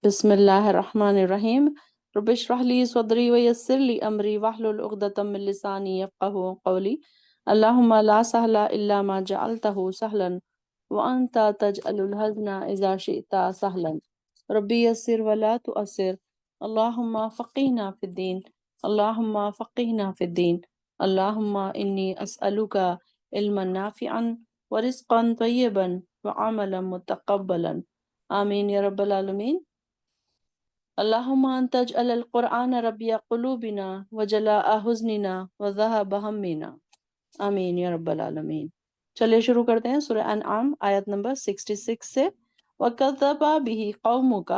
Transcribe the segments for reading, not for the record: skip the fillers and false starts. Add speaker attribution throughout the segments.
Speaker 1: بسم اللہ الرحمن الرحیم رب اشرح لی صدری ویسر لی امری واحلل عقدۃ من لسانی یفقهوا قولی اللہم لا سہل الا ما جعلتہ سہلا وانت تجعل الحزن اذا شئت سہلا ربی یسر ولا تؤثر اللہم فقہنا فی الدین اللہم فقہنا فی الدین اللہم انی اسألک علما نافعا ورزقا طیبا وعملا متقبلا آمین یا رب العالمین۔ اللہم انت اجعل القرآن ربیع قلوبنا وجلاء حزننا وذہب ہمنا، آمین یا رب العالمین۔ چلیے شروع کرتے ہیں سورہ انعام آیت نمبر 66 سے۔ وَكَذَّبَ بِهِ قَوْمُكَ،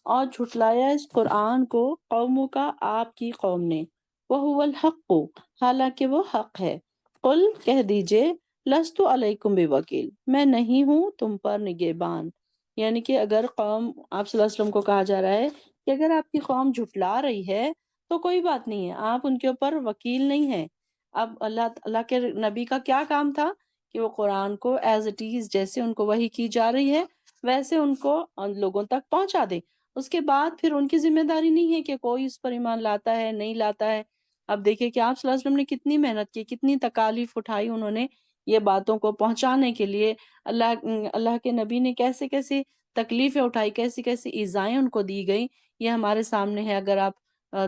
Speaker 1: اور جھٹلایا اس قرآن کو قومک آپ کی قوم نے، وَهُوَ الْحَقُّ، حالانکہ وہ حق ہے۔ قل کہہ دیجئے، لَسْتُ عَلَيْكُمْ بِوَكِيلٍ، میں نہیں ہوں تم پر نگہبان۔ یعنی کہ اگر قوم، آپ صلی اللہ علیہ وسلم کو کہا جا رہا ہے کہ اگر آپ کی قوم جھٹلا رہی ہے تو کوئی بات نہیں ہے، آپ ان کے اوپر وکیل نہیں ہیں۔ اب اللہ کے نبی کا کیا کام تھا کہ وہ قرآن کو ایز اٹ از، جیسے ان کو وحی کی جا رہی ہے ویسے ان کو لوگوں تک پہنچا دے۔ اس کے بعد پھر ان کی ذمہ داری نہیں ہے کہ کوئی اس پر ایمان لاتا ہے نہیں لاتا ہے۔ اب دیکھیں کہ آپ صلی اللہ علیہ وسلم نے کتنی محنت کی، کتنی تکالیف اٹھائی انہوں نے یہ باتوں کو پہنچانے کے لیے۔ اللہ کے نبی نے کیسے کیسے تکلیفیں اٹھائی، کیسی کیسی ایذائیں ان کو دی گئی، یہ ہمارے سامنے ہے۔ اگر آپ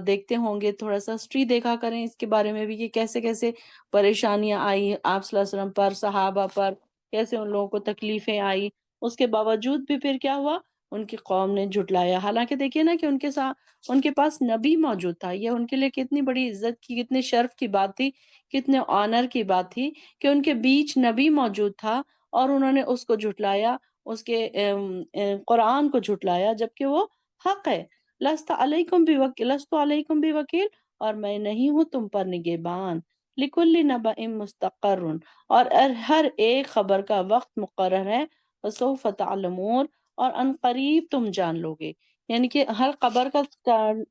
Speaker 1: دیکھتے ہوں گے، تھوڑا سا ہسٹری دیکھا کریں اس کے بارے میں بھی کہ کیسے کیسے پریشانیاں آئی آپ صلی اللہ علیہ وسلم پر، صحابہ پر، کیسے ان لوگوں کو تکلیفیں آئی۔ اس کے باوجود بھی پھر کیا ہوا، ان کی قوم نے جھٹلایا۔ حالانکہ دیکھیے نا کہ ان کے پاس نبی موجود تھا، یہ ان کے لیے کتنی بڑی عزت کی، کتنے شرف کی بات تھی، کتنے آنر کی بات تھی کہ ان کے بیچ نبی موجود تھا اور انہوں نے اس کو جھٹلایا، اس کے قرآن کو جھٹلایا، جبکہ وہ حق ہے۔ لست علیکم بوکیل، لست علیکم بوکیل، اور میں نہیں ہوں تم پر نگہبان۔ لکل نبأ مستقر، اور ہر ایک خبر کا وقت مقرر ہے۔ وسوف تعلمون، اور ان قریب تم جان لو گے۔ یعنی کہ ہر خبر کا،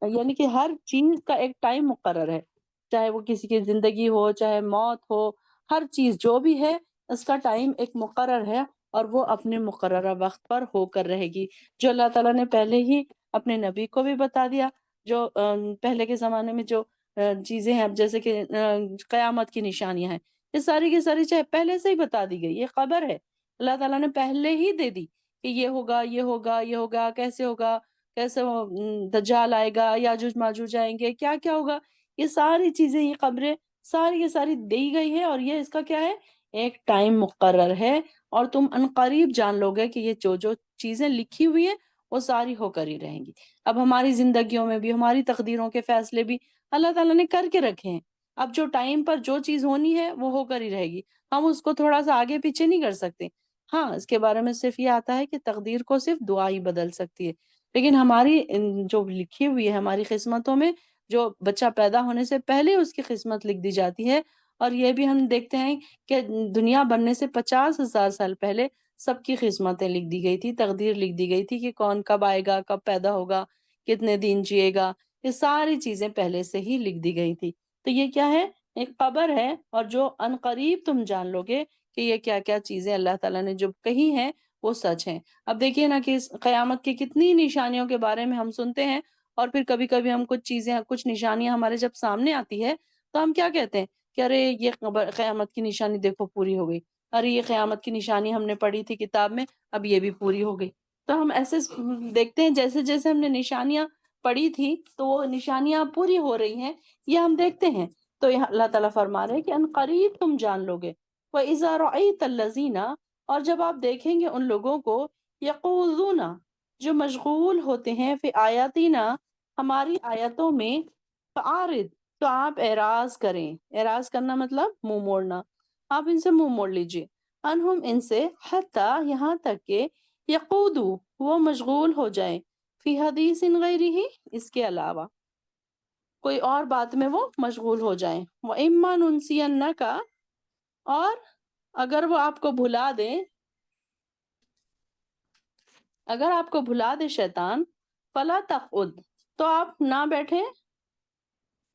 Speaker 1: یعنی کہ ہر چیز کا ایک ٹائم مقرر ہے، چاہے وہ کسی کی زندگی ہو، چاہے موت ہو، ہر چیز جو بھی ہے اس کا ٹائم ایک مقرر ہے اور وہ اپنے مقررہ وقت پر ہو کر رہے گی، جو اللہ تعالیٰ نے پہلے ہی اپنے نبی کو بھی بتا دیا۔ جو پہلے کے زمانے میں جو چیزیں ہیں، اب جیسے کہ قیامت کی نشانیاں ہیں، یہ ساری کی ساری چاہے پہلے سے ہی بتا دی گئی، یہ خبر ہے اللہ تعالیٰ نے پہلے ہی دے دی کہ یہ ہوگا یہ ہوگا یہ ہوگا، کیسے ہوگا، کیسے وہ دجال آئے گا، یاجوج ماجوج آئیں گے، کیا کیا ہوگا، یہ ساری چیزیں، یہ خبریں ساری کی ساری دی گئی ہے، اور یہ اس کا کیا ہے، ایک ٹائم مقرر ہے، اور تم انقریب جان لو گے کہ یہ جو جو چیزیں لکھی ہوئی ہیں وہ ساری ہو کر ہی رہیں گی۔ اب ہماری زندگیوں میں بھی ہماری تقدیروں کے فیصلے بھی اللہ تعالیٰ نے کر کے رکھے ہیں۔ اب جو ٹائم پر جو چیز ہونی ہے وہ ہو کر ہی رہے گی، ہم اس کو تھوڑا سا آگے پیچھے نہیں کر سکتے۔ ہاں، اس کے بارے میں صرف یہ آتا ہے کہ تقدیر کو صرف دعا ہی بدل سکتی ہے، لیکن ہماری جو لکھی ہوئی ہے ہماری قسمتوں میں، جو بچہ پیدا ہونے سے پہلے اس کی قسمت لکھ دی جاتی ہے، اور یہ بھی ہم دیکھتے ہیں کہ دنیا بننے سے 50,000 سال پہلے سب کی قسمتیں لکھ دی گئی تھی، تقدیر لکھ دی گئی تھی کہ کون کب آئے گا، کب پیدا ہوگا، کتنے دن جیے گا، یہ ساری چیزیں پہلے سے ہی لکھ دی گئی تھی۔ تو یہ کیا ہے، ایک خبر ہے، اور جو ان قریب تم جان لو گے کہ یہ کیا کیا چیزیں اللہ تعالیٰ نے جو کہی ہیں وہ سچ ہیں۔ اب دیکھیے نا کہ اس قیامت کی کتنی نشانیوں کے بارے میں ہم سنتے ہیں، اور پھر کبھی کبھی ہم کچھ چیزیں، کچھ نشانیاں ہمارے جب سامنے آتی ہے تو ہم کیا کہتے ہیں کہ ارے یہ قیامت کی نشانی دیکھو پوری ہو گئی، ارے یہ قیامت کی نشانی ہم نے پڑھی تھی کتاب میں، اب یہ بھی پوری ہو گئی۔ تو ہم ایسے دیکھتے ہیں جیسے جیسے ہم نے نشانیاں پڑھی تھی تو وہ نشانیاں پوری ہو رہی ہیں، یہ ہم دیکھتے ہیں۔ تو یہاں اللہ تعالیٰ فرما رہے ہیں کہ ان قریب تم جان لو گے۔ وَإِذَا رَأَيْتَ الَّذِينَ، اور جب آپ دیکھیں گے ان لوگوں کو، یقوذون، جو مشغول ہوتے ہیں، فی آیاتنا، ہماری آیتوں میں، فَأَعْرِضْ، تو آپ اعراض کریں۔ اعراض کرنا مطلب منہ موڑنا، آپ ان سے منہ موڑ لیجئے۔ انہم، ان سے، حتیٰ، یہاں تک کہ، یقودو، وہ مشغول ہو جائیں، فی حدیث غیرہ، اس کے علاوہ کوئی اور بات میں وہ مشغول ہو جائیں۔ وَإِمَّا نُنْسِيَنَّكَ، اور اگر وہ آپ کو بھلا دیں، اگر آپ کو بھلا دے شیطان، فَلَا تَقْعُدْ، تو آپ نہ بیٹھیں،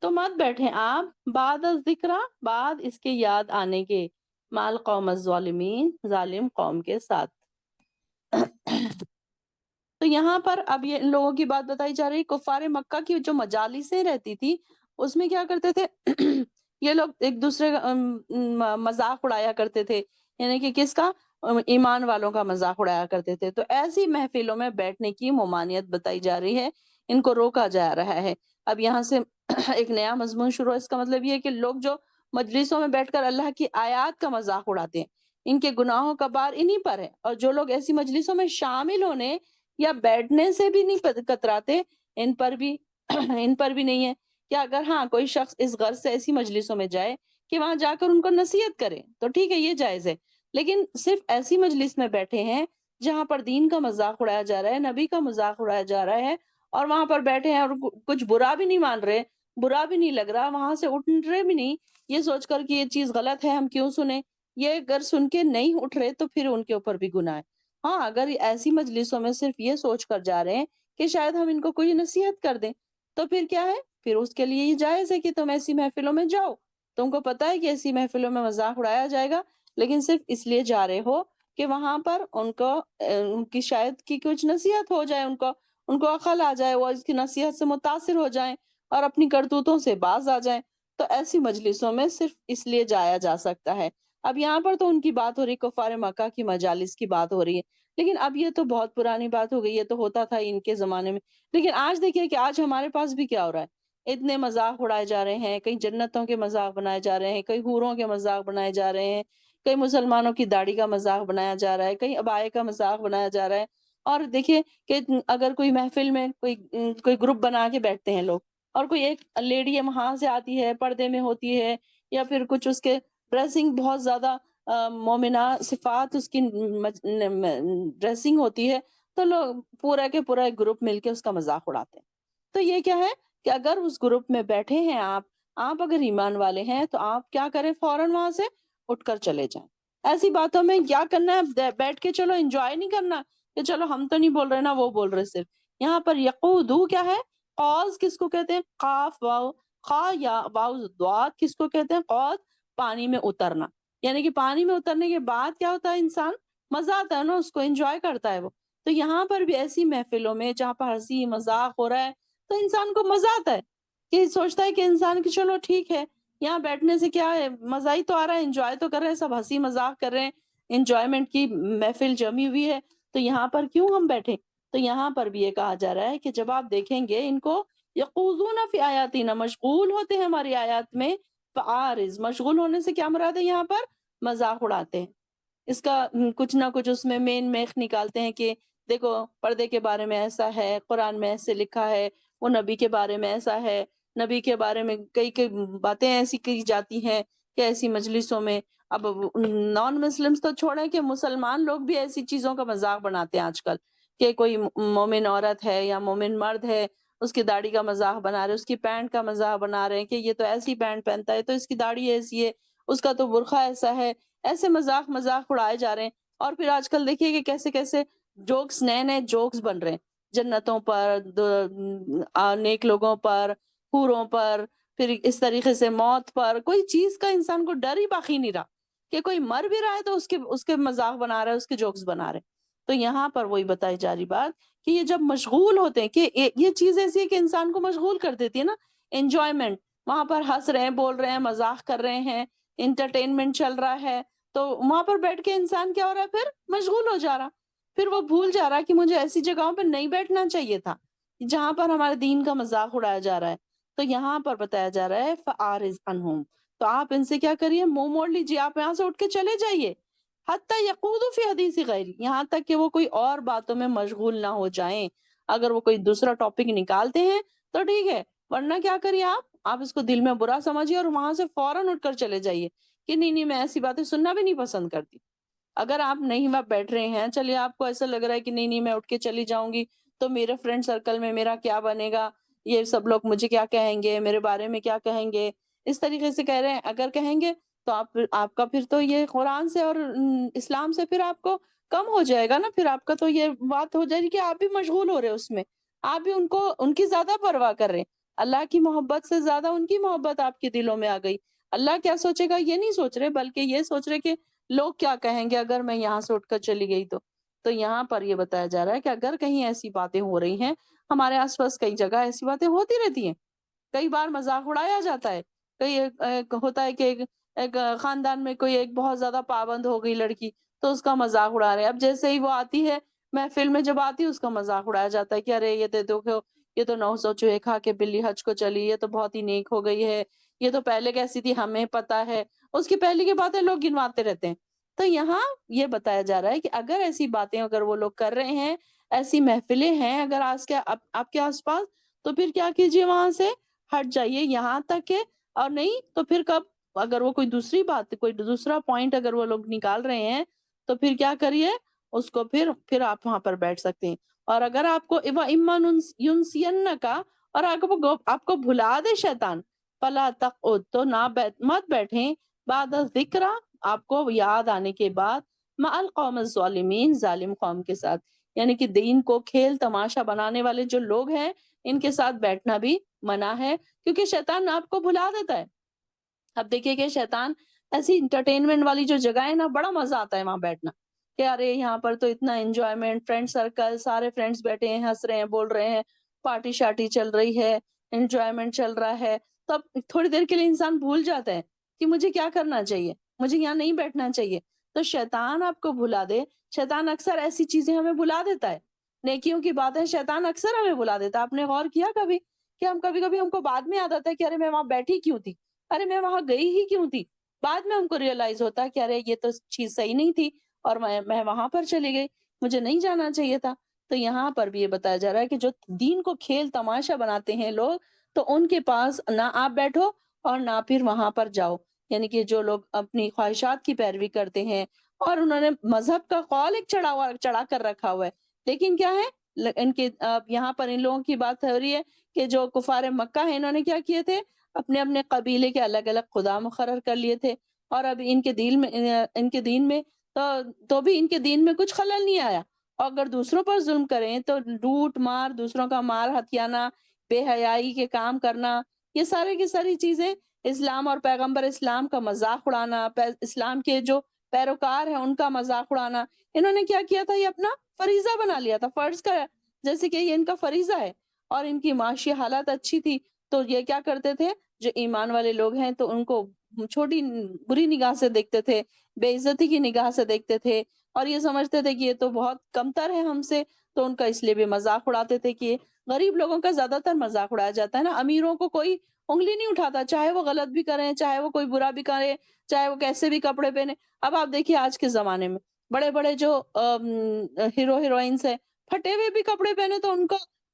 Speaker 1: تو مت بیٹھیں آپ، بعد الذکرہ، بعد اس کے یاد آنے کے، مال قوم الظالمین، ظالم قوم کے ساتھ۔ تو یہاں پر اب یہ ان لوگوں کی بات بتائی جا رہی ہے، کفار مکہ کی جو مجالسیں رہتی تھی اس میں کیا کرتے تھے یہ لوگ ایک دوسرے کا مذاق اڑایا کرتے تھے، یعنی کہ کس کا؟ ایمان والوں کا مذاق اڑایا کرتے تھے۔ تو ایسی محفلوں میں بیٹھنے کی ممانعت بتائی جا رہی ہے، ان کو روکا جا رہا ہے۔ اب یہاں سے ایک نیا مضمون شروع ہے، اس کا مطلب یہ ہے کہ لوگ جو مجلسوں میں بیٹھ کر اللہ کی آیات کا مذاق اڑاتے ہیں، ان کے گناہوں کا بار انہی پر ہے، اور جو لوگ ایسی مجلسوں میں شامل ہونے یا بیٹھنے سے بھی نہیں کتراتے، ان پر بھی ان پر بھی نہیں ہے کہ اگر ہاں کوئی شخص اس غرض سے ایسی مجلسوں میں جائے کہ وہاں جا کر ان کو نصیحت کرے تو ٹھیک ہے، یہ جائز ہے، لیکن صرف ایسی مجلس میں بیٹھے ہیں جہاں پر دین کا مذاق اڑایا جا رہا ہے، نبی کا مذاق اڑایا جا رہا ہے، اور وہاں پر بیٹھے ہیں اور کچھ برا بھی نہیں مان رہے، برا بھی نہیں لگ رہا، وہاں سے اٹھ رہے بھی نہیں یہ سوچ کر کہ یہ چیز غلط ہے ہم کیوں سنیں، یہ اگر سن کے نہیں اٹھ رہے تو پھر ان کے اوپر بھی گناہ ہے۔ ہاں اگر ایسی مجلسوں میں صرف یہ سوچ کر جا رہے ہیں کہ شاید ہم ان کو کوئی نصیحت کر دیں تو پھر کیا ہے، پھر اس کے لیے یہ جائز ہے کہ تم ایسی محفلوں میں جاؤ، تم کو پتا ہے کہ ایسی محفلوں میں مذاق اڑایا جائے گا، لیکن صرف اس لیے جا رہے ہو کہ وہاں پر ان کو ان کی شاید کی کچھ نصیحت ہو جائے، ان کو عقل آ جائے، وہ اس کی نصیحت سے متاثر ہو جائیں اور اپنی کرتوتوں سے باز آ جائیں، تو ایسی مجلسوں میں صرف اس لیے جایا جا سکتا ہے۔ اب یہاں پر تو ان کی بات ہو رہی، کفار مکہ کی مجالس کی بات ہو رہی ہے، لیکن اب یہ تو بہت پرانی بات ہو گئی، یہ تو ہوتا تھا ان کے زمانے میں، لیکن آج دیکھیے کہ آج ہمارے پاس بھی کیا ہو رہا ہے، اتنے مذاق اڑائے جا رہے ہیں، کئی جنتوں کے مذاق بنائے جا رہے ہیں، کئی حوروں کے مذاق بنائے جا رہے ہیں، کئی مسلمانوں کی داڑھی کا مذاق بنایا جا رہا ہے، کئی عبائے کا مذاق بنایا جا رہا ہے، اور دیکھیے کہ اگر کوئی محفل میں کوئی گروپ بنا کے بیٹھتے ہیں لوگ، اور کوئی ایک لیڈی ہے وہاں سے آتی ہے، پردے میں ہوتی ہے، یا پھر کچھ اس کے ڈریسنگ بہت زیادہ مومنہ صفات اس کی ڈریسنگ ہوتی ہے، تو لوگ پورا کے پورا ایک گروپ مل کے اس کا مذاق اڑاتے ہیں۔ تو یہ کیا ہے کہ اگر اس گروپ میں بیٹھے ہیں آپ اگر ایمان والے ہیں تو آپ کیا کریں، فوراً وہاں سے اٹھ کر چلے جائیں۔ ایسی باتوں میں کیا کرنا ہے، بیٹھ کے چلو انجوائے نہیں کرنا کہ چلو ہم تو نہیں بول رہے نا وہ بول رہے صرف، یہاں پر یقودو کیا ہے، قوز کس کو کہتے ہیں، قاف واو خا یا واو دوات کس کو کہتے ہیں، قوز پانی میں اترنا، یعنی کہ پانی میں اترنے کے بعد کیا ہوتا ہے، انسان مزہ آتا ہے نا، اس کو انجوائے کرتا ہے وہ۔ تو یہاں پر بھی ایسی محفلوں میں جہاں پر ہنسی مذاق ہو رہا ہے تو انسان کو مزہ آتا ہے، کہ سوچتا ہے کہ انسان کہ چلو ٹھیک ہے، یہاں بیٹھنے سے کیا ہے، مزہ ہی تو آ رہا ہے، انجوائے تو کر رہے ہیں، سب ہنسی مذاق کر رہے ہیں، انجوائمنٹ کی محفل جمی ہوئی ہے، تو یہاں پر کیوں ہم بیٹھے؟ تو یہاں پر بھی یہ کہا جا رہا ہے کہ جب آپ دیکھیں گے ان کو یقوزون فی آیاتنا، مشغول ہوتے ہیں ہماری آیات میں، فعارض، مشغول ہونے سے کیا مراد ہے یہاں پر، مذاق اڑاتے ہیں، اس کا کچھ نہ کچھ اس میں مین میخ نکالتے ہیں کہ دیکھو پردے کے بارے میں ایسا ہے، قرآن میں ایسے لکھا ہے، وہ نبی کے بارے میں ایسا ہے، نبی کے بارے میں کئی کئی باتیں ایسی کی جاتی ہیں کہ ایسی مجلسوں میں، اب نان مسلمس تو چھوڑیں کہ مسلمان لوگ بھی ایسی چیزوں کا مذاق بناتے ہیں آج کل، کہ کوئی مومن عورت ہے یا مومن مرد ہے، اس کی داڑھی کا مذاق بنا رہے، اس کی پینٹ کا مذاق بنا رہے ہیں کہ یہ تو ایسی پینٹ پہنتا ہے تو اس کی داڑھی ایسی ہے، اس کا تو برقع ایسا ہے، ایسے مذاق اڑائے جا رہے ہیں۔ اور پھر آج کل دیکھیے کہ کیسے کیسے جوکس، نئے نئے جوکس بن رہے ہیں، جنتوں پر، نیک لوگوں پر، حوروں پر، پھر اس طریقے سے موت پر، کوئی چیز کا انسان کو ڈر ہی باقی نہیں رہا کہ کوئی مر بھی رہا ہے تو اس کے مذاق بنا رہا ہے، اس کے جوکس بنا رہے ہیں۔ تو یہاں پر وہی بتائی جا رہی بات کہ یہ جب مشغول ہوتے ہیں کہ یہ چیز ایسی ہے کہ انسان کو مشغول کر دیتی ہے نا، انجوائمنٹ، وہاں پر ہنس رہے ہیں، بول رہے ہیں، مذاق کر رہے ہیں، انٹرٹینمنٹ چل رہا ہے، تو وہاں پر بیٹھ کے انسان کیا ہو رہا ہے، پھر مشغول ہو جا رہا، پھر وہ بھول جا رہا کہ مجھے ایسی جگہوں پہ نہیں بیٹھنا چاہیے تھا جہاں پر ہمارے دین کا مذاق اڑایا جا رہا ہے۔ تو یہاں پر بتایا جا رہا ہے فَأَعْرِضْ عَنْهُمْ، تو آپ ان سے کیا کریے، منہ موڑ لیجیے، آپ یہاں سے اٹھ کے چلے جائیے، حتیٰ یقودوا فی حدیث غیری، یہاں تک کہ وہ کوئی اور باتوں میں مشغول نہ ہو جائیں، اگر وہ کوئی دوسرا ٹاپک نکالتے ہیں تو ٹھیک ہے، ورنہ کیا کریے، آپ اس کو دل میں برا سمجھیے اور وہاں سے فوراً اٹھ کر چلے جائیے کہ نہیں نہیں میں ایسی باتیں سننا بھی نہیں پسند کرتی۔ اگر آپ نہیں وہاں بیٹھ رہے ہیں، چلیے آپ کو ایسا لگ رہا ہے کہ نہیں نہیں میں اٹھ کے چلی جاؤں گی تو میرے فرینڈ سرکل میں میرا کیا بنے گا، یہ سب لوگ مجھے کیا کہیں گے، میرے بارے میں کیا کہیں گے، اس طریقے سے کہہ رہے ہیں، اگر کہیں گے تو آپ کا پھر تو یہ قرآن سے اور اسلام سے پھر آپ کو کم ہو جائے گا نا، پھر آپ کا تو یہ بات ہو جائے گی کہ آپ بھی مشغول ہو رہے اس میں، آپ بھی ان کی زیادہ پرواہ کر رہے ہیں، اللہ کی محبت سے زیادہ ان کی محبت آپ کے دلوں میں آ گئی۔ اللہ کیا سوچے گا یہ نہیں سوچ رہے، بلکہ یہ سوچ رہے کہ لوگ کیا کہیں گے اگر میں یہاں سے اٹھ کر چلی گئی تو تو یہاں پر یہ بتایا جا رہا ہے کہ اگر کہیں ایسی باتیں ہو رہی ہیں، ہمارے آس پاس کئی جگہ ایسی باتیں ہوتی رہتی ہیں، کئی بار مذاق اڑایا جاتا ہے، کئی ایک ہوتا ہے کہ ایک خاندان میں کوئی ایک بہت زیادہ پابند ہو گئی لڑکی، تو اس کا مذاق اڑا رہے ہیں۔ اب جیسے ہی وہ آتی ہے محفل میں، جب آتی ہے اس کا مذاق اڑایا جاتا ہے کہ ارے یہ دیکھو، یہ تو 900 چوہے کھا کے بلی حج کو چلی، یہ تو بہت ہی نیک ہو گئی ہے، یہ تو پہلے کیسی تھی ہمیں پتا ہے، اس کی پہلے کی باتیں لوگ گنواتے رہتے ہیں۔ تو یہاں یہ بتایا جا رہا ہے کہ اگر ایسی باتیں اگر وہ لوگ کر رہے ہیں، ایسی محفلیں ہیں اگر آج کے آپ کے آس پاس، تو پھر کیا کیجیے، وہاں سے ہٹ جائیے، یہاں تک کہ اور نہیں تو پھر کب اگر وہ کوئی دوسری بات، کوئی دوسرا پوائنٹ اگر وہ لوگ نکال رہے ہیں، تو پھر کیا کریے، اس کو پھر آپ وہاں پر بیٹھ سکتے ہیں۔ اور اگر آپ کو اما کا اور آپ کو بھلا دے شیطان، فلا تقعد، تو مت بیٹھیں، بعد ذکر، آپ کو یاد آنے کے بعد، مع القوم الظالمین، ظالم قوم کے ساتھ، یعنی کہ دین کو کھیل تماشا بنانے والے جو لوگ ہیں ان کے ساتھ بیٹھنا بھی منع ہے، کیونکہ شیطان آپ کو بھلا دیتا ہے۔ اب دیکھیے کہ شیطان ایسی انٹرٹینمنٹ والی جو جگہ ہے نا، بڑا مزہ آتا ہے وہاں بیٹھنا، کہ ارے یہاں پر تو اتنا انجوائمنٹ، فرینڈ سرکل سارے فرینڈس بیٹھے ہیں، ہنس رہے ہیں، بول رہے ہیں، پارٹی شارٹی چل رہی ہے، انجوائمنٹ چل رہا ہے، تو اب تھوڑی دیر کے لیے انسان بھول جاتا ہے کہ مجھے کیا کرنا چاہیے، مجھے یہاں نہیں بیٹھنا چاہیے۔ تو شیطان آپ کو بھلا دے، شیطان اکثر ایسی چیزیں ہمیں بھلا دیتا ہے، نیکیوں کی باتیں شیطان اکثر ہمیں بھلا دیتا ہے۔ آپ نے غور کیا کبھی کہ ہم کبھی ہم کو بعد میں یاد آتا ہے کہ ارے میں وہاں بیٹھی کیوں تھی، ارے میں وہاں گئی ہی کیوں تھی، بعد میں ہم کو ریئلائز ہوتا ہے کہ ارے یہ تو چیز صحیح نہیں تھی اور میں وہاں پر چلی گئی، مجھے نہیں جانا چاہیے تھا۔ تو یہاں پر بھی یہ بتایا جا رہا ہے کہ جو دین کو کھیل تماشا بناتے ہیں لوگ، تو ان کے پاس نہ آپ بیٹھو اور نہ پھر وہاں پر جاؤ، یعنی کہ جو لوگ اپنی خواہشات کی پیروی کرتے ہیں اور انہوں نے مذہب کا قول ایک چڑھا کر رکھا ہوا ہے، لیکن کیا ہے، ان کے یہاں پر ان لوگوں کی بات ہو رہی ہے کہ جو کفار مکہ ہیں، انہوں نے کیا کیے تھے، اپنے اپنے قبیلے کے الگ الگ خدا مقرر کر لیے تھے، اور اب ان کے دین میں تو بھی ان کے دین میں کچھ خلل نہیں آیا، اور اگر دوسروں پر ظلم کریں تو لوٹ مار، دوسروں کا مال ہتھیانا، بے حیائی کے کام کرنا، یہ سارے کی ساری چیزیں اسلام اور پیغمبر اسلام کا مذاق اڑانا، اسلام کے جو پیروکار ہیں ان کا مذاق اڑانا، انہوں نے کیا کیا تھا، یہ اپنا فریضہ بنا لیا تھا، فرض کا، جیسے کہ یہ ان کا فریضہ ہے، اور ان کی معاشی حالت اچھی تھی تو یہ کیا کرتے تھے، جو ایمان والے لوگ ہیں تو ان کو چھوٹی بری نگاہ سے دیکھتے تھے، بے عزتی کی نگاہ سے دیکھتے تھے، اور یہ سمجھتے تھے کہ یہ تو بہت کمتر ہے ہم سے، تو ان کا اس لیے بھی مذاق اڑاتے تھے کہ غریب لوگوں کا زیادہ تر مذاق اڑایا جاتا ہے نا، امیروں کو کوئی انگلی نہیں اٹھاتا، چاہے وہ غلط بھی کریں، چاہے وہ کوئی برا بھی کرے، چاہے وہ کیسے بھی کپڑے پہنے۔ اب آپ دیکھیے آج کے زمانے میں بڑے بڑے جو ہیرو ہیروئنس ہیں، پھٹے ہوئے بھی کپڑے پہنے تو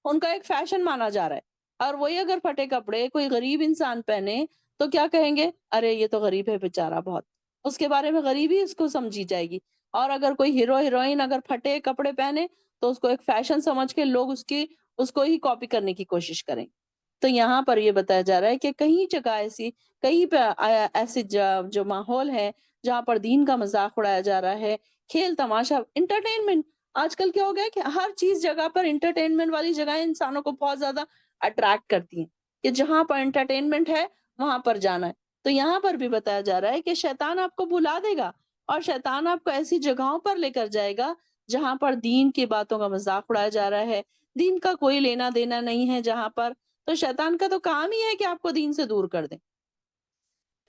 Speaker 1: ان کا ایک فیشن مانا جا رہا ہے، اور وہی اگر پھٹے کپڑے کوئی غریب انسان پہنے تو کیا کہیں گے، ارے یہ تو غریب ہے بیچارہ، بہت اس کے بارے میں غریبی اس کو سمجھی جائے گی۔ اور اگر کوئی ہیرو ہیروئن اگر پھٹے کپڑے پہنے تو اس کو ایک فیشن سمجھ کے لوگ اس کو ہی کاپی کرنے کی کوشش کریں۔ تو یہاں پر یہ بتایا جا رہا ہے کہ کہیں جگہ کہیں پہ ایسے جو ماحول ہے جہاں پر دین کا مذاق اڑایا جا رہا ہے، کھیل تماشا، انٹرٹینمنٹ، آج کل کیا ہو گیا ہے کہ ہر چیز جگہ پر انٹرٹینمنٹ والی جگہیں انسانوں کو بہت زیادہ اٹریکٹ کرتی ہیں، کہ جہاں پر انٹرٹینمنٹ ہے وہاں پر جانا ہے۔ تو یہاں پر بھی بتایا جا رہا ہے کہ شیطان آپ کو بھلا دے گا، اور شیطان آپ کو ایسی جگہوں پر لے کر جائے گا جہاں پر دین کی باتوں کا مذاق اڑایا جا رہا ہے، دین کا کوئی لینا دینا نہیں ہے جہاں پر، تو شیطان کا تو کام ہی ہے کہ آپ کو دین سے دور کر دیں۔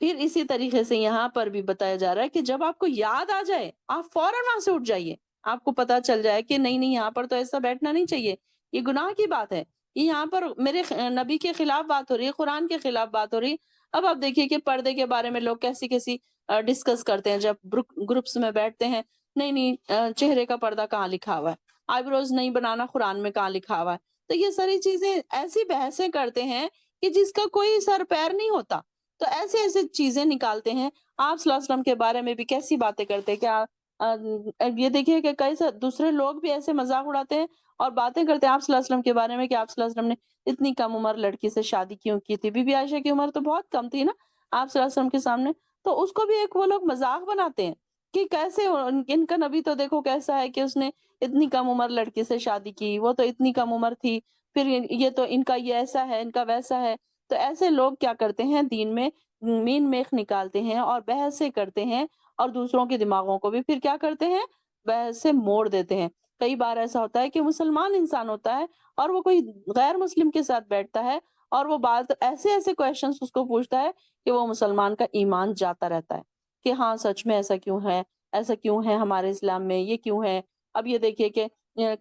Speaker 1: پھر اسی طریقے سے یہاں پر بھی بتایا جا رہا ہے کہ جب آپ کو یاد آ جائے آپ فوراً وہاں سے اٹھ جائیے، آپ کو پتا چل جائے کہ نہیں یہاں پر تو ایسا بیٹھنا نہیں چاہیے، یہ گناہ کی بات ہے، یہ یہاں پر میرے نبی کے خلاف بات ہو رہی ہے، قرآن کے خلاف بات ہو رہی ہے۔ اب آپ دیکھیے کہ پردے کے بارے میں لوگ کیسی ڈسکس کرتے ہیں جب گروپس میں بیٹھتے ہیں، نہیں چہرے کا پردہ کہاں لکھا ہوا ہے، آئی بروز نہیں بنانا قرآن میں کہاں لکھا ہوا ہے، تو یہ ساری چیزیں ایسی بحثیں کرتے ہیں کہ جس کا کوئی سر پیر نہیں ہوتا، تو ایسے چیزیں نکالتے ہیں۔ آپ صلی اللہ علیہ وسلم کے بارے میں بھی کیسی باتیں کرتے ہیں، کیا یہ دیکھیے کہ کئی دوسرے لوگ بھی ایسے مذاق اڑاتے ہیں اور باتیں کرتے ہیں آپ صلی اللہ علیہ وسلم کے بارے میں کہ آپ صلی اللہ علیہ وسلم نے اتنی کم عمر لڑکی سے شادی کیوں کی تھی، بی بی عائشہ کی عمر تو بہت کم تھی نا آپ صلی اللہ علیہ وسلم کے سامنے، تو اس کو بھی ایک وہ لوگ مذاق بناتے ہیں کہ کیسے ان کا نبی تو دیکھو کیسا ہے کہ اس نے اتنی کم عمر لڑکی سے شادی کی، وہ تو اتنی کم عمر تھی، پھر یہ تو ان کا یہ ایسا ہے، ان کا ویسا ہے۔ تو ایسے لوگ کیا کرتے ہیں، دین میں مین میخ نکالتے ہیں اور بحثیں کرتے ہیں، اور دوسروں کے دماغوں کو بھی پھر کیا کرتے ہیں، ویسے موڑ دیتے ہیں۔ کئی بار ایسا ہوتا ہے کہ مسلمان انسان ہوتا ہے اور وہ کوئی غیر مسلم کے ساتھ بیٹھتا ہے اور وہ بات ایسے ایسے کویشچنس اس کو پوچھتا ہے کہ وہ مسلمان کا ایمان جاتا رہتا ہے کہ ہاں سچ میں ایسا کیوں ہے، ایسا کیوں ہے ہمارے اسلام میں، یہ کیوں ہے۔ اب یہ دیکھیے کہ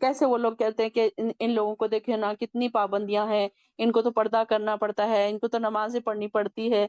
Speaker 1: کیسے وہ لوگ کہتے ہیں کہ ان لوگوں کو دیکھے نا کتنی پابندیاں ہیں، ان کو تو پردہ کرنا پڑتا ہے، ان کو تو نمازیں پڑھنی پڑتی ہے،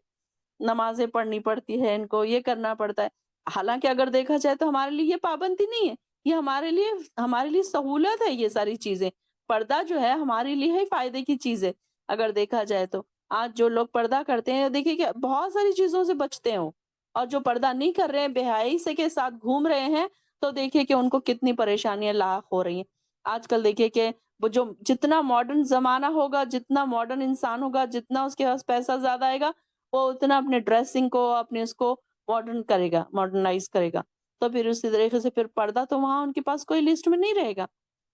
Speaker 1: نمازیں پڑھنی پڑتی ہے، ان کو یہ کرنا پڑتا ہے۔ حالانکہ اگر دیکھا جائے تو ہمارے لیے یہ پابندی نہیں ہے، یہ ہمارے لیے سہولت ہے یہ ساری چیزیں۔ پردہ جو ہے ہمارے لیے ہی فائدے کی چیز ہے اگر دیکھا جائے تو۔ آج جو لوگ پردہ کرتے ہیں دیکھیے کہ بہت ساری چیزوں سے بچتے ہیں وہ، اور جو پردہ نہیں کر رہے ہیں، بے حیائی سے کے ساتھ گھوم رہے ہیں، تو دیکھیے کہ ان کو کتنی پریشانیاں لاحق ہو رہی ہیں۔ آج کل دیکھیے کہ وہ جو جتنا ماڈرن زمانہ ہوگا، جتنا ماڈرن انسان ہوگا، جتنا اس کے پاس پیسہ زیادہ آئے گا، وہ اتنا اپنے ڈریسنگ کو، اپنے اس کو ماڈرن کرے گا، ماڈرنائز کرے گا۔ تو پھر اسی طریقے سے پھر پردہ تو وہاں ان کے پاس کوئی لسٹ میں نہیں رہے گا۔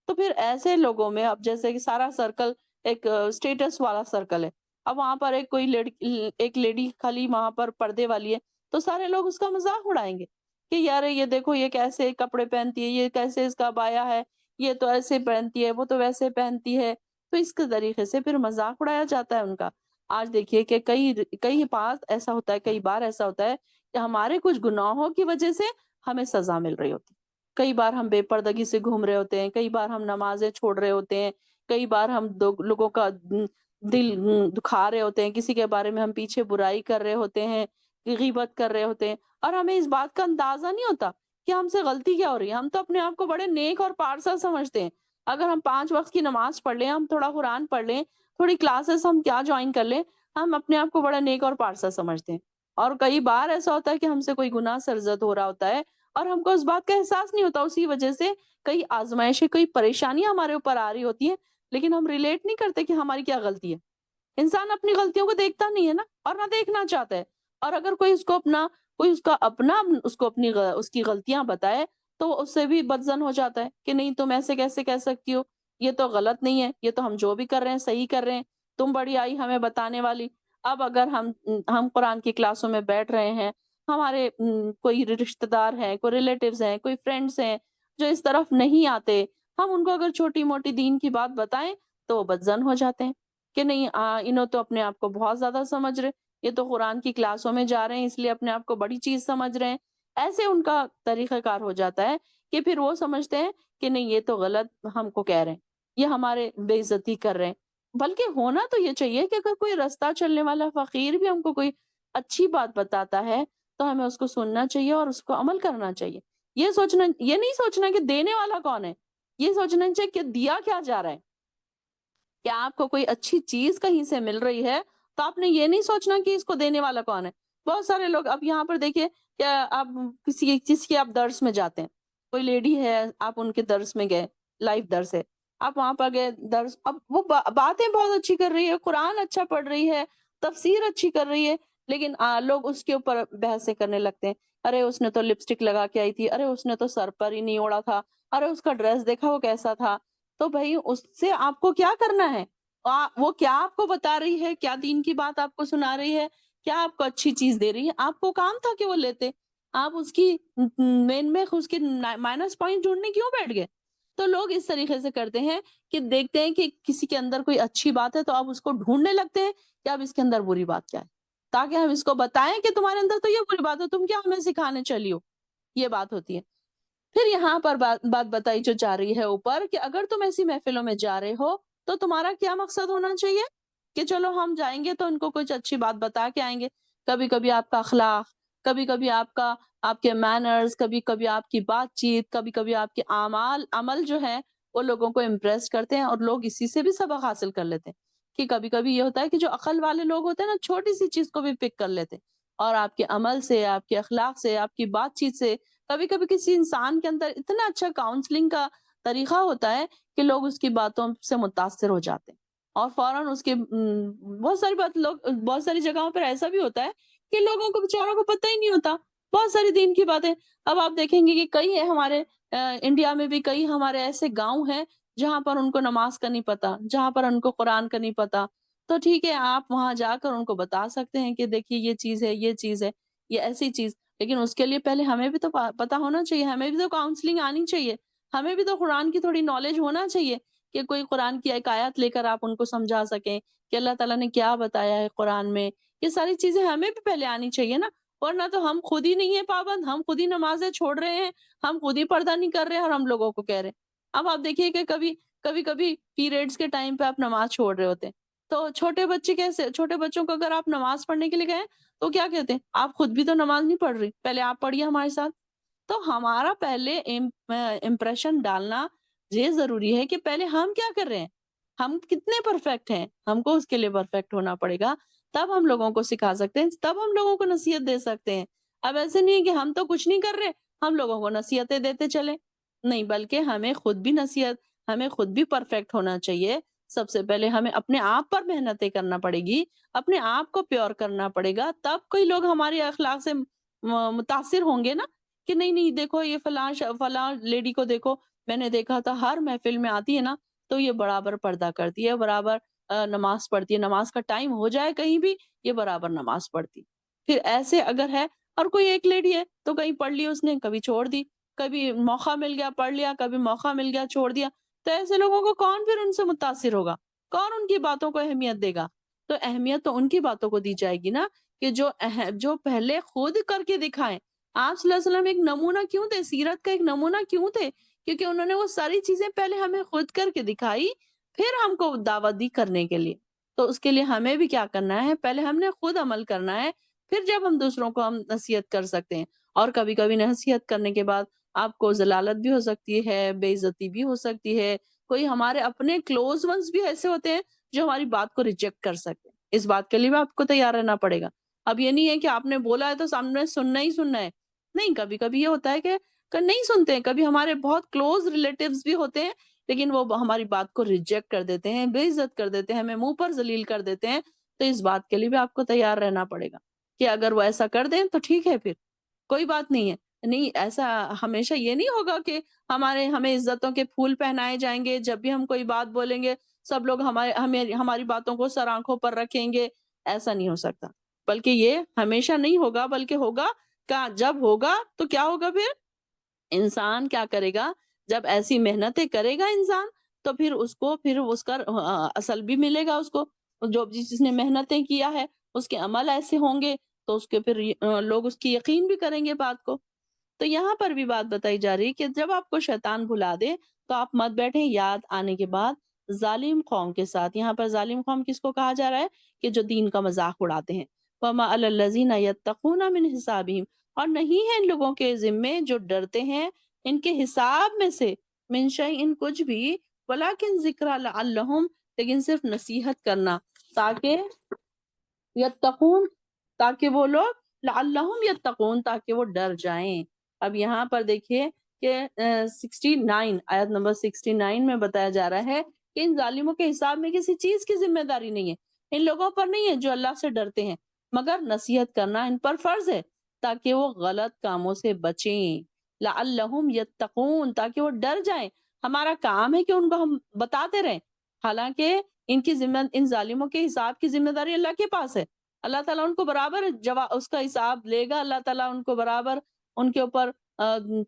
Speaker 1: تو پھر ایسے لوگوں میں اب جیسے کہ سارا سرکل ایک اسٹیٹس والا سرکل ہے، اب وہاں پر ایک لیڈی خالی وہاں پر پردے والی ہے، تو سارے لوگ اس کا مذاق اڑائیں گے کہ یار یہ دیکھو یہ کیسے کپڑے پہنتی ہے، یہ کیسے اس کا بایا ہے، یہ تو ایسے پہنتی ہے، وہ تو ویسے پہنتی ہے۔ تو اس کے طریقے سے پھر مذاق اڑایا جاتا ہے ان کا۔ آج دیکھیے کہ کئی بار ایسا ہوتا ہے، کئی بار ایسا ہوتا ہے کہ ہمارے کچھ گناہوں کی وجہ سے ہمیں سزا مل رہی ہوتی ہے۔ کئی بار ہم بے پردگی سے گھوم رہے ہوتے ہیں، کئی بار ہم نمازیں چھوڑ رہے ہوتے ہیں، کئی بار ہم لوگوں کا دل دکھا رہے ہوتے ہیں، کسی کے بارے میں ہم پیچھے برائی کر رہے ہوتے ہیں، غیبت کر رہے ہوتے ہیں، اور ہمیں اس بات کا اندازہ نہیں ہوتا کہ ہم سے غلطی کیا ہو رہی ہے۔ ہم تو اپنے آپ کو بڑے نیک اور پارسا سمجھتے ہیں۔ اگر ہم 5 وقت کی نماز پڑھ لیں، ہم تھوڑا قرآن پڑھ لیں، تھوڑی کلاسز ہم کیا جوائن کر لیں، ہم اپنے آپ کو بڑا نیک اور پارسا سمجھتے ہیں۔ اور کئی بار ایسا ہوتا ہے کہ ہم سے کوئی گناہ سرزد ہو رہا ہوتا ہے اور ہم کو اس بات کا احساس نہیں ہوتا، اسی وجہ سے کئی آزمائشیں، کئی پریشانیاں ہمارے اوپر آ رہی ہوتی ہیں، لیکن ہم ریلیٹ نہیں کرتے کہ ہماری کیا غلطی ہے۔ انسان اپنی غلطیوں کو دیکھتا نہیں ہے نا، اور نہ دیکھنا چاہتا ہے۔ اور اگر کوئی اس کا اپنا اس کو اس کی غلطیاں بتائے تو وہ اس سے بھی بدظن ہو جاتا ہے کہ نہیں تم ایسے کیسے کہہ سکتی ہو، یہ تو غلط نہیں ہے، یہ تو ہم جو بھی کر رہے ہیں صحیح کر رہے ہیں، تم بڑی آئی ہمیں بتانے والی۔ اب اگر ہم قرآن کی کلاسوں میں بیٹھ رہے ہیں، ہمارے کوئی رشتہ دار ہیں، کوئی ریلیٹیوز ہیں، کوئی فرینڈس ہیں جو اس طرف نہیں آتے، ہم ان کو اگر چھوٹی موٹی دین کی بات بتائیں تو وہ بدظن ہو جاتے ہیں کہ نہیں انہوں تو اپنے آپ کو بہت زیادہ سمجھ رہے، یہ تو قرآن کی کلاسوں میں جا رہے ہیں اس لیے اپنے آپ کو بڑی چیز سمجھ رہے ہیں۔ ایسے ان کا طریقہ کار ہو جاتا ہے کہ پھر وہ سمجھتے ہیں کہ نہیں یہ تو غلط ہم کو کہہ رہے ہیں، یہ ہمارے بے عزتی کر رہے ہیں۔ بلکہ ہونا تو یہ چاہیے کہ اگر کوئی رستہ چلنے والا فقیر بھی ہم کو کوئی اچھی بات بتاتا ہے تو ہمیں اس کو سننا چاہیے اور اس کو عمل کرنا چاہیے۔ یہ نہیں سوچنا کہ دینے والا کون ہے، یہ سوچنا چاہیے کہ دیا کیا جا رہا ہے۔ کیا آپ کو کوئی اچھی چیز کہیں سے مل رہی ہے تو آپ نے یہ نہیں سوچنا کہ اس کو دینے والا کون ہے۔ بہت سارے لوگ اب یہاں پر دیکھیے کہ آپ کسی چیز کے آپ درس میں جاتے ہیں، کوئی لیڈی ہے، آپ ان کے درس میں گئے، لائف درس ہے، آپ وہاں پر گئے درس، اب وہ باتیں بہت اچھی کر رہی ہے، قرآن اچھا پڑھ رہی ہے، تفسیر اچھی کر رہی ہے، لیکن لوگ اس کے اوپر بحثیں کرنے لگتے ہیں۔ ارے اس نے تو لپسٹک لگا کے آئی تھی، ارے اس نے تو سر پر ہی نہیں اوڑا تھا، ارے اس کا ڈریس دیکھا وہ کیسا تھا۔ تو بھائی اس سے آپ کو کیا کرنا ہے؟ وہ کیا آپ کو بتا رہی ہے، کیا دین کی بات آپ کو سنا رہی ہے، کیا آپ کو اچھی چیز دے رہی ہے؟ آپ کو کام تھا کہ وہ لیتے، آپ اس کی مین میں اس کی مائنس پوائنٹ ڈھونڈنے کیوں بیٹھ گئے؟ تو لوگ اس طریقے سے کرتے ہیں کہ دیکھتے ہیں کہ کسی کے اندر کوئی اچھی بات ہے تو آپ اس کو ڈھونڈنے لگتے ہیں کہ اب اس کے اندر بری بات کیا ہے، تاکہ ہم اس کو بتائیں کہ تمہارے اندر تو یہ بری بات ہے، تم کیا ہمیں سکھانے چلی ہو۔ یہ بات ہوتی ہے۔ پھر یہاں پر بات بتائی جو جا رہی ہے اوپر کہ اگر تم ایسی محفلوں میں جا رہے ہو تو تمہارا کیا مقصد ہونا چاہیے کہ چلو ہم جائیں گے تو ان کو کچھ اچھی بات بتا کے آئیں گے۔ کبھی کبھی آپ کا اخلاق، کبھی کبھی آپ کے مینرز، کبھی کبھی آپ کی بات چیت، کبھی کبھی آپ کے عمل جو ہے وہ لوگوں کو امپریس کرتے ہیں، اور لوگ اسی سے بھی سبق حاصل کر لیتے ہیں کہ کبھی کبھی یہ ہوتا ہے کہ جو عقل والے لوگ ہوتے ہیں نا، چھوٹی سی چیز کو بھی پک کر لیتے ہیں، اور آپ کے عمل سے، آپ کے اخلاق سے، آپ کی بات چیت سے کبھی کبھی کسی انسان کے اندر اتنا اچھا کاؤنسلنگ کا طریقہ ہوتا ہے کہ لوگ اس کی باتوں سے متاثر ہو جاتے ہیں، اور فوراً اس کے بہت ساری جگہوں پر ایسا بھی ہوتا ہے کہ لوگوں کو بیچاروں کو پتہ ہی نہیں ہوتا بہت ساری دین کی باتیں۔ اب آپ دیکھیں گے کہ کئی ہے ہمارے انڈیا میں بھی کئی ہمارے ایسے گاؤں ہیں جہاں پر ان کو نماز کا نہیں پتا، جہاں پر ان کو قرآن کا نہیں پتا۔ تو ٹھیک ہے، آپ وہاں جا کر ان کو بتا سکتے ہیں کہ دیکھیے یہ چیز ہے، یہ چیز ہے، یہ ایسی چیز، لیکن اس کے لیے پہلے ہمیں بھی تو پتا ہونا چاہیے، ہمیں بھی تو کاؤنسلنگ آنی چاہیے، ہمیں بھی تو قرآن کی تھوڑی نالج ہونا چاہیے کہ کوئی قرآن کی ایک آیت لے کر آپ ان کو سمجھا سکیں کہ اللہ تعالیٰ نے کیا بتایا ہے قرآن میں. یہ ساری چیزیں ہمیں بھی پہلے آنی چاہیے نا، ورنہ تو ہم خود ہی نہیں ہیں پابند، ہم خود ہی نمازیں چھوڑ رہے ہیں، ہم خود ہی پردہ نہیں کر رہے ہیں اور ہم لوگوں کو کہہ رہے ہیں. اب آپ دیکھیے کہ کبھی پیریڈز کے ٹائم پہ آپ نماز چھوڑ رہے ہوتے ہیں، تو چھوٹے بچے کیسے، چھوٹے بچوں کو اگر آپ نماز پڑھنے کے لیے گئے تو کیا کہتے ہیں، آپ خود بھی تو نماز نہیں پڑھ رہی، پہلے آپ پڑھیے ہمارے ساتھ. تو ہمارا پہلے امپریشن ڈالنا یہ ضروری ہے کہ پہلے ہم کیا کر رہے ہیں، ہم کتنے پرفیکٹ ہیں، ہم کو اس کے لیے پرفیکٹ ہونا پڑے گا، تب ہم لوگوں کو سکھا سکتے ہیں، تب ہم لوگوں کو نصیحت دے سکتے ہیں. اب ایسے نہیں ہے کہ ہم تو کچھ نہیں کر رہے، ہم لوگوں کو نصیحتیں دیتے چلے، نہیں، بلکہ ہمیں خود بھی پرفیکٹ ہونا چاہیے. سب سے پہلے ہمیں اپنے آپ پر محنتیں کرنا پڑے گی، اپنے آپ کو پیور کرنا پڑے گا، تب کوئی لوگ ہمارے اخلاق سے متاثر ہوں گے نا، کہ نہیں نہیں دیکھو یہ فلاں لیڈی کو دیکھو، میں نے دیکھا تھا ہر محفل میں آتی ہے نا تو یہ برابر پردہ کرتی ہے، برابر نماز پڑھتی ہے، نماز کا ٹائم ہو جائے کہیں بھی یہ برابر نماز پڑھتی. پھر ایسے اگر ہے اور کوئی ایک لیڈی ہے تو کہیں پڑھ لی اس نے، کبھی چھوڑ دی، کبھی موقع مل گیا پڑھ لیا، کبھی موقع مل گیا چھوڑ دیا، تو ایسے لوگوں کو کون پھر ان سے متاثر ہوگا، کون ان کی باتوں کو اہمیت دے گا؟ تو اہمیت تو ان کی باتوں کو دی جائے گی نا کہ جو پہلے خود کر کے دکھائیں. آپ صلی اللہ علیہ وسلم ایک نمونہ کیوں تھے، سیرت کا ایک نمونہ کیوں تھے؟ کیونکہ انہوں نے وہ ساری چیزیں پہلے ہمیں خود کر کے دکھائی، پھر ہم کو دعوت دی کرنے کے لیے. تو اس کے لیے ہمیں بھی کیا کرنا ہے، پہلے ہم نے خود عمل کرنا ہے، پھر جب ہم دوسروں کو ہم نصیحت کر سکتے ہیں. اور کبھی کبھی نصیحت کرنے کے بعد آپ کو ضلالت بھی ہو سکتی ہے، بے عزتی بھی ہو سکتی ہے، کوئی ہمارے اپنے کلوز ونس بھی ایسے ہوتے ہیں جو ہماری بات کو ریجیکٹ کر سکتے ہیں. اس بات کے لیے بھی آپ کو تیار رہنا پڑے گا. اب یہ نہیں ہے کہ آپ نے بولا ہے تو سامنے سننا ہی سننا ہے، نہیں، کبھی کبھی یہ ہوتا ہے کہ نہیں سنتے ہیں، کبھی ہمارے بہت کلوز ریلیٹیوز بھی ہوتے ہیں لیکن وہ ہماری بات کو ریجیکٹ کر دیتے ہیں، بے عزت کر دیتے ہیں، ہمیں منہ پر ذلیل کر دیتے ہیں. تو اس بات کے لیے بھی آپ کو تیار رہنا پڑے گا کہ اگر وہ ایسا کر دیں تو ٹھیک ہے، پھر کوئی بات نہیں ہے. نہیں، ایسا ہمیشہ یہ نہیں ہوگا کہ ہمیں عزتوں کے پھول پہنائے جائیں گے، جب بھی ہم کوئی بات بولیں گے سب لوگ ہماری باتوں کو سر آنکھوں پر رکھیں گے، ایسا نہیں ہو سکتا. بلکہ یہ ہمیشہ نہیں ہوگا، بلکہ ہوگا جب ہوگا تو کیا ہوگا، پھر انسان کیا کرے گا، جب ایسی محنتیں کرے گا انسان تو پھر اس کا اصل بھی ملے گا اس کو. جو جس نے محنتیں کیا ہے اس کے عمل ایسے ہوں گے تو اس کے پھر لوگ اس کی یقین بھی کریں گے بات کو. تو یہاں پر بھی بات بتائی جا رہی کہ جب آپ کو شیطان بھلا دے تو آپ مت بیٹھیں یاد آنے کے بعد ظالم قوم کے ساتھ. یہاں پر ظالم قوم کس کو کہا جا رہا ہے؟ کہ جو دین کا مذاق اڑاتے ہیں. وَمَا عَلَى الَّذِينَ يَتَّقُونَ مِنْ حِسَابِهِمْ، اور نہیں ہے ان لوگوں کے ذمے جو ڈرتے ہیں ان کے حساب میں سے، من شیء کچھ بھی، ولیکن ذکر لعلہم، لیکن صرف نصیحت کرنا تاکہ یتقون، تاکہ وہ لوگ لعلہم یتقون، تاکہ وہ ڈر جائیں. اب یہاں پر دیکھیے کہ 69 آیت نمبر 69 میں بتایا جا رہا ہے کہ ان ظالموں کے حساب میں کسی چیز کی ذمہ داری نہیں ہے، ان لوگوں پر نہیں ہے جو اللہ سے ڈرتے ہیں، مگر نصیحت کرنا ان پر فرض ہے تاکہ وہ غلط کاموں سے بچیں. لعلہم یتقون، تاکہ وہ ڈر جائیں. ہمارا کام ہے کہ ان کو ہم بتاتے رہیں، حالانکہ ان ظالموں کے حساب کی ذمہ داری اللہ کے پاس ہے. اللہ تعالیٰ ان کو برابر اس کا حساب لے گا، اللہ تعالیٰ ان کو برابر ان کے اوپر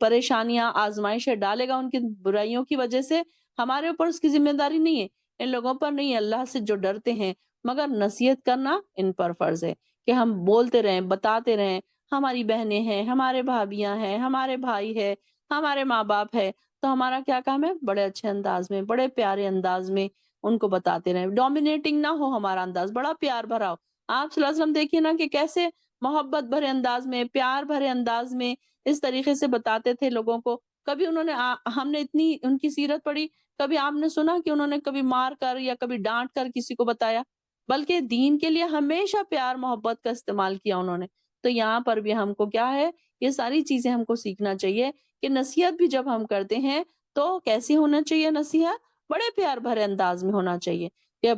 Speaker 1: پریشانیاں آزمائشیں ڈالے گا ان کی برائیوں کی وجہ سے. ہمارے اوپر اس کی ذمہ داری نہیں ہے، ان لوگوں پر نہیں ہے، اللہ سے جو ڈرتے ہیں. مگر نصیحت کرنا ان پر فرض ہے کہ ہم بولتے رہیں، بتاتے رہیں. ہماری بہنیں ہیں، ہمارے بھابیاں ہیں، ہمارے بھائی ہے، ہمارے ماں باپ ہے، تو ہمارا کیا کام ہے، بڑے اچھے انداز میں، بڑے پیارے انداز میں ان کو بتاتے رہیں. ڈومینیٹنگ نہ ہو ہمارا انداز، بڑا پیار بھرا ہو. آپ صلی اللہ علیہ وسلم دیکھیے نا کہ کیسے محبت بھرے انداز میں، پیار بھرے انداز میں اس طریقے سے بتاتے تھے لوگوں کو. کبھی ہم نے اتنی ان کی سیرت پڑھی، کبھی آپ نے سنا کہ انہوں نے کبھی مار کر یا کبھی ڈانٹ کر کسی کو بتایا، بلکہ دین کے لیے ہمیشہ پیار محبت کا استعمال کیا انہوں نے. تو یہاں پر بھی ہم کو کیا ہے، یہ ساری چیزیں ہم کو سیکھنا چاہیے کہ نصیحت بھی جب ہم کرتے ہیں تو کیسی ہونا چاہیے نصیحت، بڑے پیار بھرے انداز میں ہونا چاہیے. کہ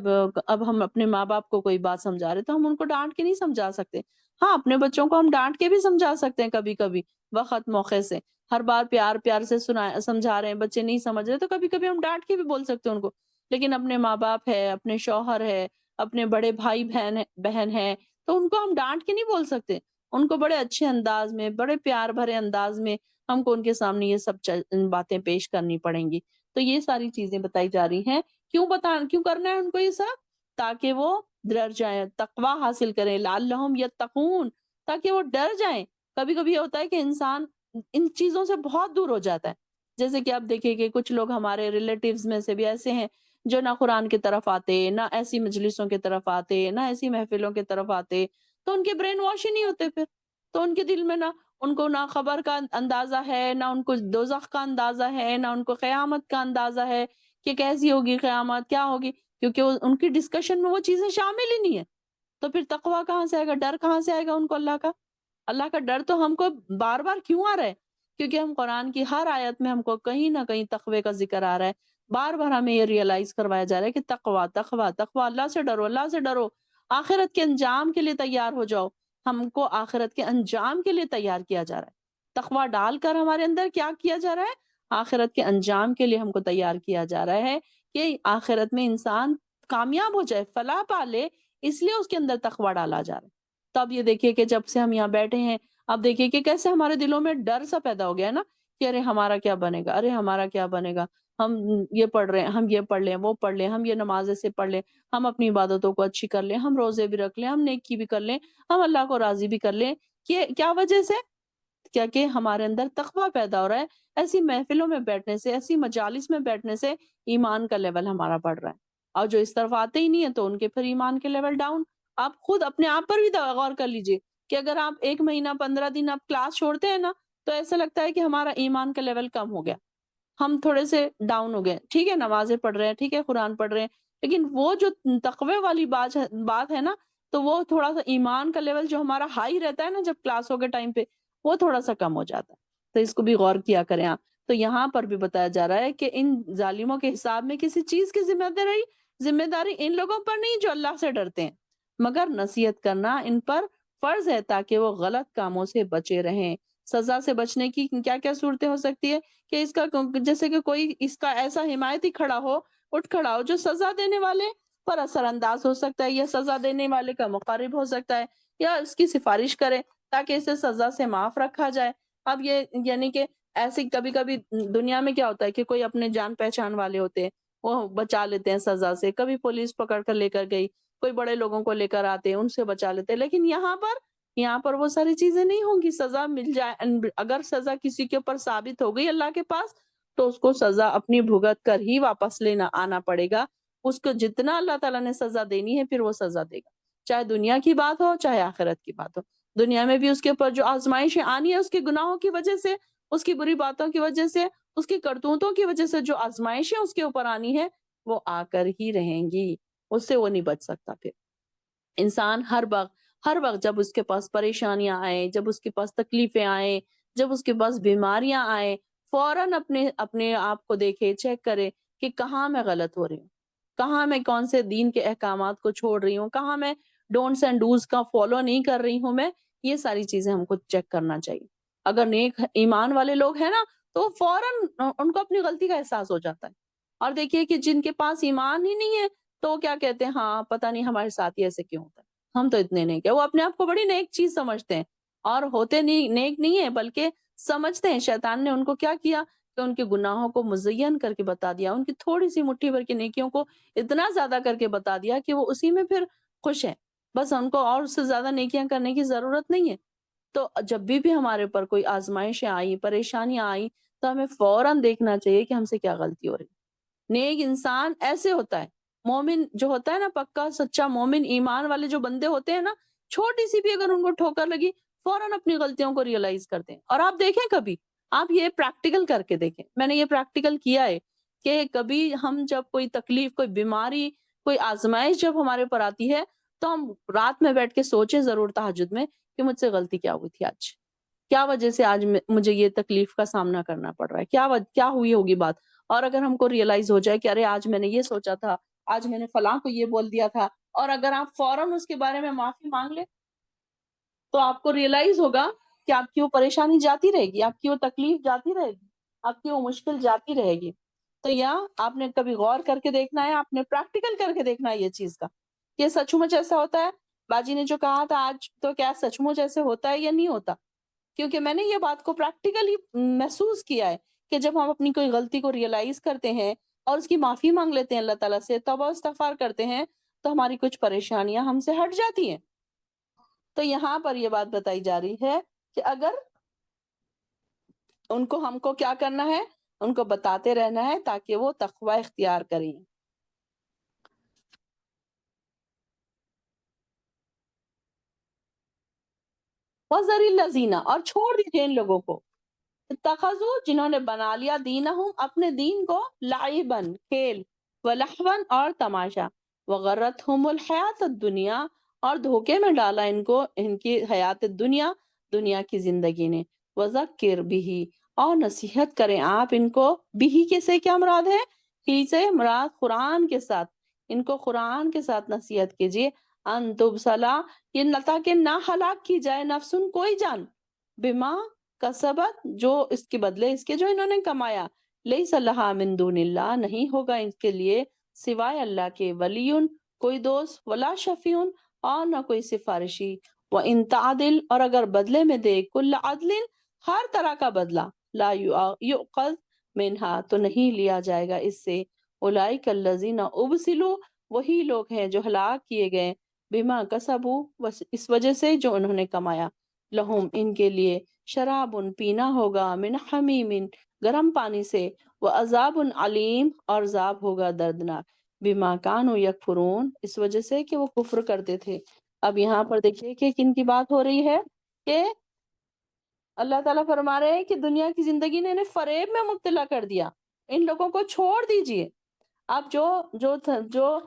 Speaker 1: اب ہم اپنے ماں باپ کو کوئی بات سمجھا رہے تو ہم ان کو ڈانٹ کے نہیں سمجھا سکتے. ہاں، اپنے بچوں کو ہم ڈانٹ کے بھی سمجھا سکتے ہیں کبھی کبھی، وقت موقع سے. ہر بار پیار پیار سے سمجھا رہے ہیں، بچے نہیں سمجھ رہے تو کبھی کبھی ہم ڈانٹ کے بھی بول سکتے ہیں ان کو. لیکن اپنے ماں باپ ہے، اپنے شوہر ہے، اپنے بڑے بھائی بہن ہے تو ان کو ہم ڈانٹ کے نہیں بول سکتے. ان کو بڑے اچھے انداز میں، بڑے پیار بھرے انداز میں ہم کو ان کے سامنے یہ سب باتیں پیش کرنی پڑیں گی۔ تو یہ ساری چیزیں بتائی جا رہی ہیں۔ کیوں کرنا ہے ان کو یہ سب؟ تاکہ وہ ڈر جائیں، تقوی حاصل کریں، لعلہم یتقون، تاکہ وہ ڈر جائیں۔ کبھی کبھی یہ ہوتا ہے کہ انسان ان چیزوں سے بہت دور ہو جاتا ہے۔ جیسے کہ آپ دیکھیں کہ کچھ لوگ ہمارے ریلیٹیوز میں سے بھی ایسے ہیں جو نہ قرآن کی طرف آتے، نہ ایسی مجلسوں کی طرف آتے، نہ ایسی محفلوں کی طرف آتے، تو ان کے برین واش ہی نہیں ہوتے پھر۔ تو ان کے دل میں ان کو نہ خبر کا اندازہ ہے، نہ ان کو دوزخ کا اندازہ ہے، نہ ان کو قیامت کا اندازہ ہے کہ کیسی ہوگی قیامت، کیا ہوگی، کیونکہ ان کی ڈسکشن میں وہ چیزیں شامل ہی نہیں ہے۔ تو پھر تقویٰ کہاں سے آئے گا، ڈر کہاں سے آئے گا ان کو اللہ کا؟ اللہ کا ڈر تو ہم کو بار بار کیوں آ رہا ہے؟ کیونکہ ہم قرآن کی ہر آیت میں ہم کو کہیں نہ کہیں تقوی کا ذکر آ رہا ہے۔ بار بار ہمیں یہ ریئلائز کروایا جا رہا ہے کہ تقوی تقوی تقوی، اللہ سے ڈرو، اللہ سے ڈرو، آخرت کے انجام کے لیے تیار ہو جاؤ۔ ہم کو آخرت کے انجام کے لیے تیار کیا جا رہا ہے۔ تقوی ڈال کر ہمارے اندر کیا کیا جا رہا ہے؟ آخرت کے انجام کے لیے ہم کو تیار کیا جا رہا ہے کہ آخرت میں انسان کامیاب ہو جائے، فلاح پا لے، اس لیے اس کے اندر تقوی ڈالا جا رہا ہے۔ تب یہ دیکھیے کہ جب سے ہم یہاں بیٹھے ہیں، اب دیکھیے کہ کیسے ہمارے دلوں میں ڈر سا پیدا ہو گیا ہے نا کہ ارے ہمارا کیا بنے گا، ارے ہمارا کیا بنے گا، ہم یہ پڑھ رہے ہیں، ہم یہ پڑھ لیں، وہ پڑھ لیں، ہم یہ نمازیں سے پڑھ لیں، ہم اپنی عبادتوں کو اچھی کر لیں، ہم روزے بھی رکھ لیں، ہم نیکی بھی کر لیں، ہم اللہ کو راضی بھی کر لیں۔ کہ کیا وجہ سے؟ کیا کہ ہمارے اندر تقویٰ پیدا ہو رہا ہے۔ ایسی محفلوں میں بیٹھنے سے، ایسی مجالس میں بیٹھنے سے ایمان کا لیول ہمارا بڑھ رہا ہے۔ اور جو اس طرف آتے ہی نہیں ہے تو ان کے پھر ایمان کے لیول ڈاؤن۔ آپ خود اپنے آپ پر بھی غور کر لیجئے کہ اگر آپ 1 مہینہ 15 دن آپ کلاس چھوڑتے ہیں نا تو ایسا لگتا ہے کہ ہمارا ایمان کا لیول کم ہو گیا، ہم تھوڑے سے ڈاؤن ہو گئے۔ ٹھیک ہے نمازیں پڑھ رہے ہیں، ٹھیک ہے قرآن پڑھ رہے ہیں، لیکن وہ جو تقوی والی بات ہے نا، تو وہ تھوڑا سا ایمان کا لیول جو ہمارا ہائی رہتا ہے نا جب کلاسوں کے ٹائم پہ، وہ تھوڑا سا کم ہو جاتا ہے۔ تو اس کو بھی غور کیا کریں آپ۔ تو یہاں پر بھی بتایا جا رہا ہے کہ ان ظالموں کے حساب میں کسی چیز کی ذمہ داری ان لوگوں پر نہیں جو اللہ سے ڈرتے ہیں، مگر نصیحت کرنا ان پر فرض ہے تاکہ وہ غلط کاموں سے بچے رہیں۔ سزا سے بچنے کی کیا کیا صورتیں ہو سکتی ہے کہ اس کا جیسے کہ کوئی اس کا ایسا حمایتی اٹھ کھڑا ہو جو سزا دینے والے پر اثر انداز ہو سکتا ہے، یا سزا دینے والے کا مقرب ہو سکتا ہے، یا اس کی سفارش کرے تاکہ اسے سزا سے معاف رکھا جائے۔ اب یہ یعنی کہ ایسی کبھی کبھی دنیا میں کیا ہوتا ہے کہ کوئی اپنے جان پہچان والے ہوتے ہیں، وہ بچا لیتے ہیں سزا سے، کبھی پولیس پکڑ کر لے کر گئی، کوئی بڑے لوگوں کو لے کر آتے ہیں ان سے بچا لیتے ہیں، لیکن یہاں پر وہ ساری چیزیں نہیں ہوں گی۔ سزا مل جائے، اگر سزا کسی کے اوپر ثابت ہو گئی اللہ کے پاس تو اس کو سزا اپنی بھگت کر ہی واپس آنا پڑے گا۔ اس کو جتنا اللہ تعالیٰ نے سزا دینی ہے پھر وہ سزا دے گا، چاہے دنیا کی بات ہو چاہے آخرت کی بات ہو۔ دنیا میں بھی اس کے اوپر جو آزمائشیں آنی ہے اس کے گناہوں کی وجہ سے، اس کی بری باتوں کی وجہ سے، اس کی کرتوتوں کی وجہ سے جو آزمائشیں اس کے اوپر آنی ہے وہ آ کر ہی رہیں گی، اس سے وہ نہیں بچ سکتا۔ پھر انسان ہر وقت جب اس کے پاس پریشانیاں آئیں، جب اس کے پاس تکلیفیں آئیں، جب اس کے پاس بیماریاں آئیں، فوراً اپنے آپ کو دیکھے، چیک کرے کہ کہاں میں غلط ہو رہی ہوں، کہاں میں کون سے دین کے احکامات کو چھوڑ رہی ہوں، کہاں میں ڈونٹس اینڈ ڈوز کا فالو نہیں کر رہی ہوں میں۔ یہ ساری چیزیں ہم کو چیک کرنا چاہیے۔ اگر نیک ایمان والے لوگ ہیں نا تو فوراً ان کو اپنی غلطی کا احساس ہو جاتا ہے۔ اور دیکھیے کہ جن کے پاس ایمان ہی نہیں ہے تو وہ کیا کہتے ہیں، ہاں پتہ نہیں ہمارے ساتھ ہی ایسے کیوں ہوتا ہے، ہم تو اتنے نیک ہیں۔ وہ اپنے آپ کو بڑی نیک چیز سمجھتے ہیں اور ہوتے نہیں نیک نہیں ہے، بلکہ سمجھتے ہیں شیطان نے ان کو کیا کیا کہ ان کے گناہوں کو مزین کر کے بتا دیا، ان کی تھوڑی سی مٹھی بھر کی نیکیوں کو اتنا زیادہ کر کے بتا دیا کہ وہ اسی میں پھر خوش ہیں، بس ان کو اور اس سے زیادہ نیکیاں کرنے کی ضرورت نہیں ہے۔ تو جب بھی ہمارے اوپر کوئی آزمائشیں آئی، پریشانیاں آئی، تو ہمیں فوراً دیکھنا چاہیے کہ ہم سے کیا غلطی ہو رہی ہے۔ نیک انسان ایسے ہوتا ہے، مومن جو ہوتا ہے نا، پکا سچا مومن ایمان والے جو بندے ہوتے ہیں نا، چھوٹی سی بھی اگر ان کو ٹھوکر لگی فوراً اپنی غلطیوں کو ریئلائز کرتے ہیں۔ اور آپ دیکھیں، کبھی آپ یہ پریکٹیکل کر کے دیکھیں، میں نے یہ پریکٹیکل کیا ہے کہ کبھی ہم جب کوئی تکلیف، کوئی بیماری، کوئی آزمائش جب ہمارے پر آتی ہے تو ہم رات میں بیٹھ کے سوچیں ضرور تہجد میں کہ مجھ سے غلطی کیا ہوئی تھی، آج کیا وجہ سے آج مجھے یہ تکلیف کا سامنا کرنا پڑ رہا ہے، کیا ہوئی ہوگی بات۔ اور اگر ہم کو ریئلائز ہو جائے کہ ارے آج میں نے یہ سوچا تھا، آج میں نے فلاں کو یہ بول دیا تھا، اور اگر آپ فوراً اس کے بارے میں معافی مانگ لیں تو آپ کو ریئلائز ہوگا کہ آپ کی وہ پریشانی جاتی رہے گی، آپ کی وہ تکلیف جاتی رہے گی، آپ کی وہ مشکل جاتی رہے گی۔ تو آپ نے کبھی غور کر کے دیکھنا ہے، آپ نے پریکٹیکل کر کے دیکھنا ہے یہ چیز کا کہ سچ مچ ایسا ہوتا ہے۔ باجی نے جو کہا تھا آج تو کیا سچ مچ ایسے ہوتا ہے یا نہیں ہوتا؟ کیونکہ میں نے یہ بات کو پریکٹیکلی محسوس کیا ہے کہ جب ہم اپنی کوئی غلطی کو ریئلائز کرتے ہیں اور اس کی معافی مانگ لیتے ہیں اللہ تعالیٰ سے، توبہ و استغفار کرتے ہیں، تو ہماری کچھ پریشانیاں ہم سے ہٹ جاتی ہیں۔ تو یہاں پر یہ بات بتائی جا رہی ہے کہ اگر ان کو ہم کو کیا کرنا ہے، ان کو بتاتے رہنا ہے تاکہ وہ تقوی اختیار کریں۔ وَذَرِ الَّذِينَ، اور چھوڑ دیجئے ان لوگوں کو، اتخذوا، جنہوں نے بنا لیا، دینہم، اپنے دین کو، لعبن، کھیل، ولہون، اور تماشا، وغرتہم الحیات الدنیا، اور دھوکے میں ڈالا ان کو ان کی حیات دنیا، دنیا کی زندگی نے، وذکر بھی، اور نصیحت کریں آپ ان کو، بھی کے سے کیا مراد ہے؟ ہی سے مراد قرآن کے ساتھ، ان کو قرآن کے ساتھ نصیحت کیجیے، ان تبصلا، یہ تاکہ نہ ہلاک کی جائے نفسن، کوئی جان، بما کسبت، جو اس کے بدلے اس کے جو انہوں نے کمایا، لیس لہا من دون اللہ، نہیں ہوگا ان کے لیے سوائے اللہ کے، ولیٌ، کوئی دوست، ولا شفیع، اور نہ کوئی سفارشی، وَإِن تعدل، اور اگر بدلے میں دے، کل عدل، ہر طرح کا بدلہ، لا یؤخذ منہا، تو نہیں لیا جائے گا اس سے، اولئک الذین ابسلوا، وہی لوگ ہیں جو ہلاک کیے گئے، بما کسبوا، بس اس وجہ سے جو انہوں نے کمایا، لہم، ان کے لیے، شراب، پینا ہوگا، من حمیم، گرم پانی سے، وعذاب علیم، اور عذاب ہوگا دردناک، بما کانوا یکفرون، اس وجہ سے کہ وہ کفر کرتے تھے۔ اب یہاں پر دیکھیے کہ کن کی بات ہو رہی ہے، کہ اللہ تعالیٰ فرما رہے ہیں کہ دنیا کی زندگی نے انہیں فریب میں مبتلا کر دیا، ان لوگوں کو چھوڑ دیجئے۔ اب جو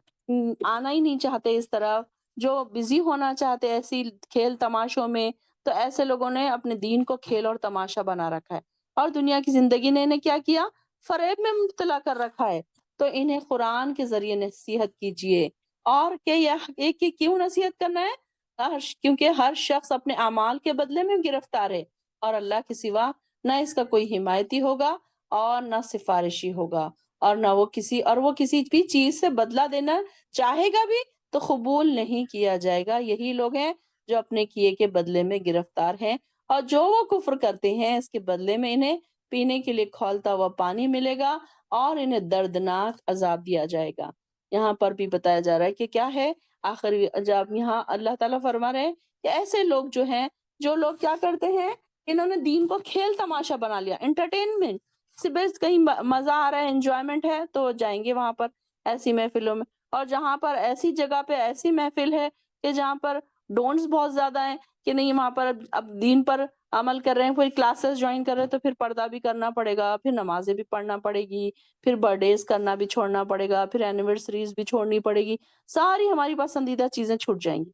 Speaker 1: آنا ہی نہیں چاہتے اس طرف، جو بزی ہونا چاہتے ایسی کھیل تماشوں میں، تو ایسے لوگوں نے اپنے دین کو کھیل اور تماشا بنا رکھا ہے، اور دنیا کی زندگی نے انہیں کیا کیا؟ فریب میں مبتلا کر رکھا ہے۔ تو انہیں قرآن کے ذریعے نصیحت کیجئے، اور کہ یہ ایک کی کیوں نصیحت کرنا ہے؟ کیونکہ ہر شخص اپنے اعمال کے بدلے میں گرفتار ہے، اور اللہ کے سوا نہ اس کا کوئی حمایتی ہوگا اور نہ سفارشی ہوگا، اور نہ وہ کسی بھی چیز سے بدلہ دینا چاہے گا بھی تو قبول نہیں کیا جائے گا۔ یہی لوگ ہیں جو اپنے کیے کے بدلے میں گرفتار ہیں، اور جو وہ کفر کرتے ہیں اس کے بدلے میں انہیں پینے کے لیے کھولتا ہوا پانی ملے گا، اور انہیں دردناک عذاب دیا جائے گا۔ یہاں پر بھی بتایا جا رہا ہے کہ کیا ہے آخری عذاب، یہاں اللہ تعالیٰ فرما رہے ہیں کہ ایسے لوگ جو ہیں، جو لوگ کیا کرتے ہیں، انہوں نے دین کو کھیل تماشا بنا لیا، انٹرٹینمنٹ سے، بس کہیں مزہ آ رہا ہے، انجوائمنٹ ہے تو جائیں گے وہاں پر ایسی محفلوں میں، اور جہاں پر ایسی جگہ پہ ایسی محفل ہے کہ جہاں پر ڈونٹس بہت زیادہ ہیں، کہ نہیں وہاں پر اب دین پر عمل کر رہے ہیں، کوئی کلاسز جوائن کر رہے ہیں تو پھر پردہ بھی کرنا پڑے گا، پھر نمازیں بھی پڑھنا پڑے گی، پھر برتھ ڈیز کرنا بھی چھوڑنا پڑے گا، پھر اینیورسریز بھی چھوڑنی پڑے گی، ساری ہماری پسندیدہ چیزیں چھوٹ جائیں گی۔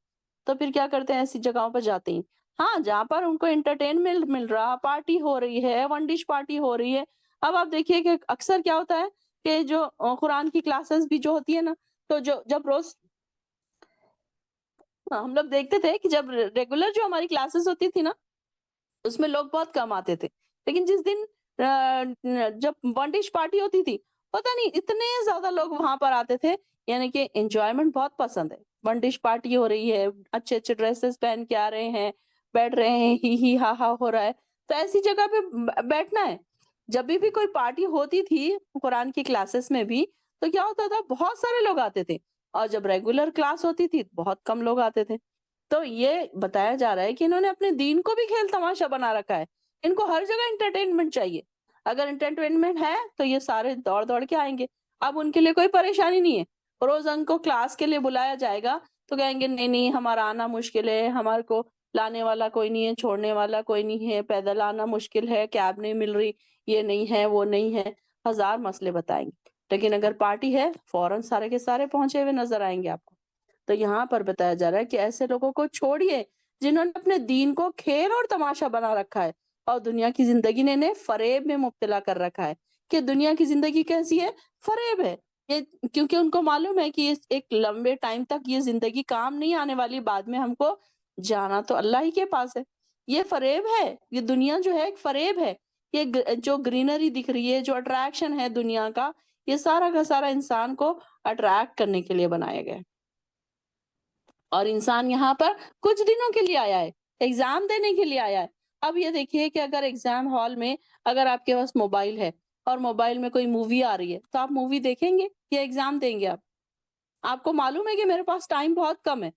Speaker 1: تو پھر کیا کرتے ہیں، ایسی جگہوں پر جاتے ہیں، ہاں جہاں پر ان کو انٹرٹینمنٹ مل رہا، پارٹی ہو رہی ہے، ون ڈش پارٹی ہو رہی ہے۔ اب آپ دیکھیے کہ اکثر کیا ہوتا ہے کہ جو قرآن کی کلاسز بھی جو ہوتی ہے نا، تو جب روز ہم لوگ دیکھتے تھے کہ جب ریگولر جو ہماری کلاسز ہوتی تھی نا، اس میں لوگ بہت کم آتے تھے، لیکن جس دن جب ون ڈش پارٹی ہوتی تھی، پتہ نہیں اتنے زیادہ لوگ وہاں پر آتے تھے، یعنی کہ انجوائمنٹ بہت پسند ہے، ون ڈش پارٹی ہو رہی ہے، اچھے اچھے ڈریسز پہن کے آ رہے ہیں، بیٹھ رہے ہیں، ہی ہا ہا ہو رہا ہے، تو ایسی جگہ پہ بیٹھنا ہے۔ جب بھی کوئی پارٹی ہوتی تھی قرآن کی کلاسز میں بھی، تو کیا ہوتا تھا، بہت سارے لوگ آتے تھے، اور جب ریگولر کلاس ہوتی تھی بہت کم لوگ آتے تھے۔ تو یہ بتایا جا رہا ہے کہ انہوں نے اپنے دین کو بھی کھیل تماشا بنا رکھا ہے، ان کو ہر جگہ انٹرٹینمنٹ چاہیے، اگر انٹرٹینمنٹ ہے تو یہ سارے دوڑ دوڑ کے آئیں گے۔ اب ان کے لیے کوئی پریشانی نہیں ہے، روز ان کو کلاس کے لیے بلایا جائے گا تو کہیں گے نہیں نہیں ہمارا آنا مشکل ہے، ہمارے کو لانے والا کوئی نہیں ہے، چھوڑنے والا کوئی نہیں ہے، پیدل آنا مشکل ہے، کیب نہیں مل رہی، یہ نہیں ہے، وہ نہیں ہے، ہزار مسئلے بتائیں گے۔ لیکن اگر پارٹی ہے، فوراً سارے کے سارے پہنچے ہوئے نظر آئیں گے آپ کو۔ تو یہاں پر بتایا جا رہا ہے کہ ایسے لوگوں کو چھوڑیے جنہوں نے اپنے دین کو کھیل اور تماشا بنا رکھا ہے، اور دنیا کی زندگی نے انہیں فریب میں مبتلا کر رکھا ہے، کہ دنیا کی زندگی کیسی ہے، فریب ہے یہ، کیونکہ ان کو معلوم ہے کہ ایک لمبے ٹائم تک یہ زندگی کام نہیں آنے والی، بعد میں ہم کو جانا تو اللہ ہی کے پاس ہے۔ یہ فریب ہے، یہ دنیا جو ہے ایک فریب ہے، یہ جو گرینری دکھ رہی ہے، جو اٹریکشن ہے دنیا کا، یہ سارا کا سارا انسان کو اٹریکٹ کرنے کے لیے بنایا گیا ہے۔ اور انسان یہاں پر کچھ دنوں کے لیے آیا ہے، ایگزام دینے کے لیے آیا ہے۔ اب یہ دیکھیے کہ اگر ایگزام ہال میں اگر آپ کے پاس موبائل ہے اور موبائل میں کوئی مووی آ رہی ہے تو آپ مووی دیکھیں گے یا ایگزام دیں گے آپ؟ آپ کو معلوم ہے کہ میرے پاس ٹائم بہت کم ہے،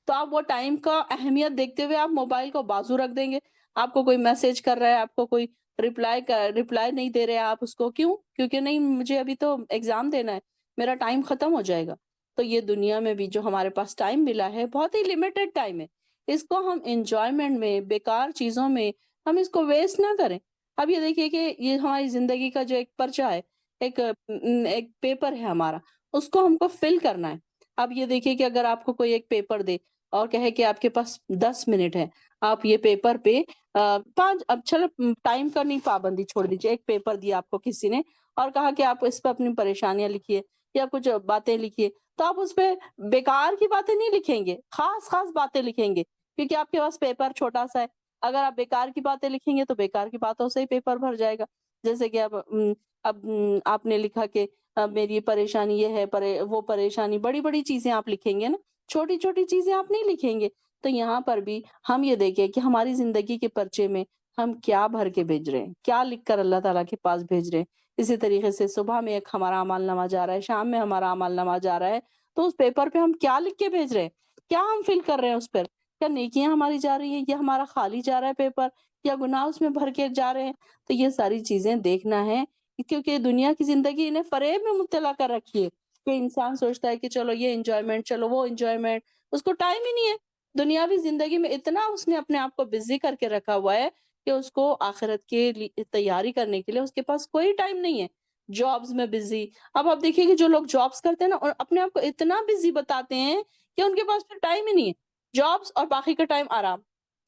Speaker 1: تو آپ وہ ٹائم کا اہمیت دیکھتے ہوئے آپ موبائل کو بازو رکھ دیں گے۔ آپ کو کوئی میسج کر رہا ہے، آپ کو کوئی ریپلائی نہیں دے رہے آپ اس کو، کیوں؟ کیونکہ نہیں، مجھے ابھی تو ایگزام دینا ہے، میرا ٹائم ختم ہو جائے گا۔ تو یہ دنیا میں بھی جو ہمارے پاس ٹائم ملا ہے بہت ہی لمیٹڈ ٹائم ہے، اس کو ہم انجوائمنٹ میں، بیکار چیزوں میں ہم اس کو ویسٹ نہ کریں۔ اب یہ دیکھیے کہ یہ ہماری زندگی کا جو ایک پرچہ ہے، ایک پیپر ہے ہمارا، اس کو ہم کو فل کرنا ہے۔ اب یہ دیکھیے کہ اگر آپ کو کوئی ایک پیپر دے اور کہے کہ آپ کے پاس 10 منٹ ہے، آپ یہ پیپر پہ پانچ، اب چلو ٹائم کا نہیں، پابندی چھوڑ دیجیے، ایک پیپر دیا آپ کو کسی نے اور کہا کہ آپ اس پہ اپنی پریشانیاں لکھیے یا کچھ باتیں لکھیے، تو آپ اس پہ بیکار کی باتیں نہیں لکھیں گے، خاص خاص باتیں لکھیں گے، کیونکہ آپ کے پاس پیپر چھوٹا سا ہے۔ اگر آپ بیکار کی باتیں لکھیں گے تو بیکار کی باتوں سے ہی پیپر بھر جائے گا۔ جیسے کہ اب آپ نے لکھا کہ میری پریشانی یہ ہے، وہ پریشانی، بڑی بڑی چیزیں آپ لکھیں گے نا، چھوٹی چھوٹی چیزیں آپ نہیں لکھیں گے۔ تو یہاں پر بھی ہم یہ دیکھیں کہ ہماری زندگی کے پرچے میں ہم کیا بھر کے بھیج رہے ہیں، کیا لکھ کر اللہ تعالیٰ کے پاس بھیج رہے ہیں۔ اسی طریقے سے صبح میں ایک ہمارا اعمال نامہ جا رہا ہے، شام میں ہمارا اعمال نامہ جا رہا ہے، تو اس پیپر پہ ہم کیا لکھ کے بھیج رہے ہیں، کیا ہم فل کر رہے ہیں اس پر، کیا نیکیاں ہماری جا رہی ہیں یا ہمارا خالی جا رہا ہے پیپر، یا گناہ اس میں بھر کے جا رہے ہیں۔ تو یہ ساری چیزیں دیکھنا ہے، کیونکہ دنیا کی زندگی انہیں فریب میں مبتلا کر رکھی ہے کہ انسان سوچتا ہے کہ چلو یہ انجوائمنٹ، چلو وہ انجوائمنٹ، اس کو ٹائم ہی نہیں ہے۔ دنیاوی زندگی میں اتنا اس نے اپنے آپ کو بزی کر کے رکھا ہوا ہے کہ اس کو آخرت کے لیے تیاری کرنے کے لیے اس کے پاس کوئی ٹائم نہیں ہے۔ جابز میں بزی، اب آپ دیکھیے کہ جو لوگ جابز کرتے ہیں نا، اپنے آپ کو اتنا بزی بتاتے ہیں کہ ان کے پاس پھر ٹائم ہی نہیں ہے۔ جابز اور باقی کا ٹائم آرام،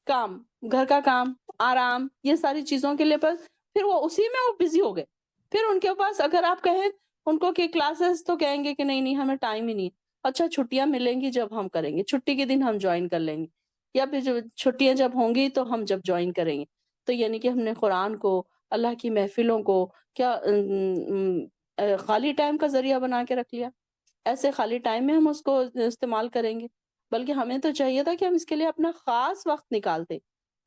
Speaker 1: کام، گھر کا کام، آرام، یہ ساری چیزوں کے لیے پھر وہ اسی میں وہ بزی ہو گئے۔ پھر ان کے پاس اگر آپ کہیں ان کو کہ کلاسز، تو کہیں گے کہ نہیں نہیں، ہمیں ٹائم ہی نہیں ہے۔ اچھا چھٹیاں ملیں گی جب ہم کریں گے، چھٹی کے دن ہم جوائن کر لیں گے، یا پھر جو چھٹیاں جب ہوں گی تو ہم جب جوائن کریں گے۔ تو یعنی کہ ہم نے قرآن کو، اللہ کی محفلوں کو کیا خالی ٹائم کا ذریعہ بنا کے رکھ لیا؟ ایسے خالی ٹائم میں ہم اس کو استعمال کریں گے؟ بلکہ ہمیں تو چاہیے تھا کہ ہم اس کے لیے اپنا خاص وقت نکالتے۔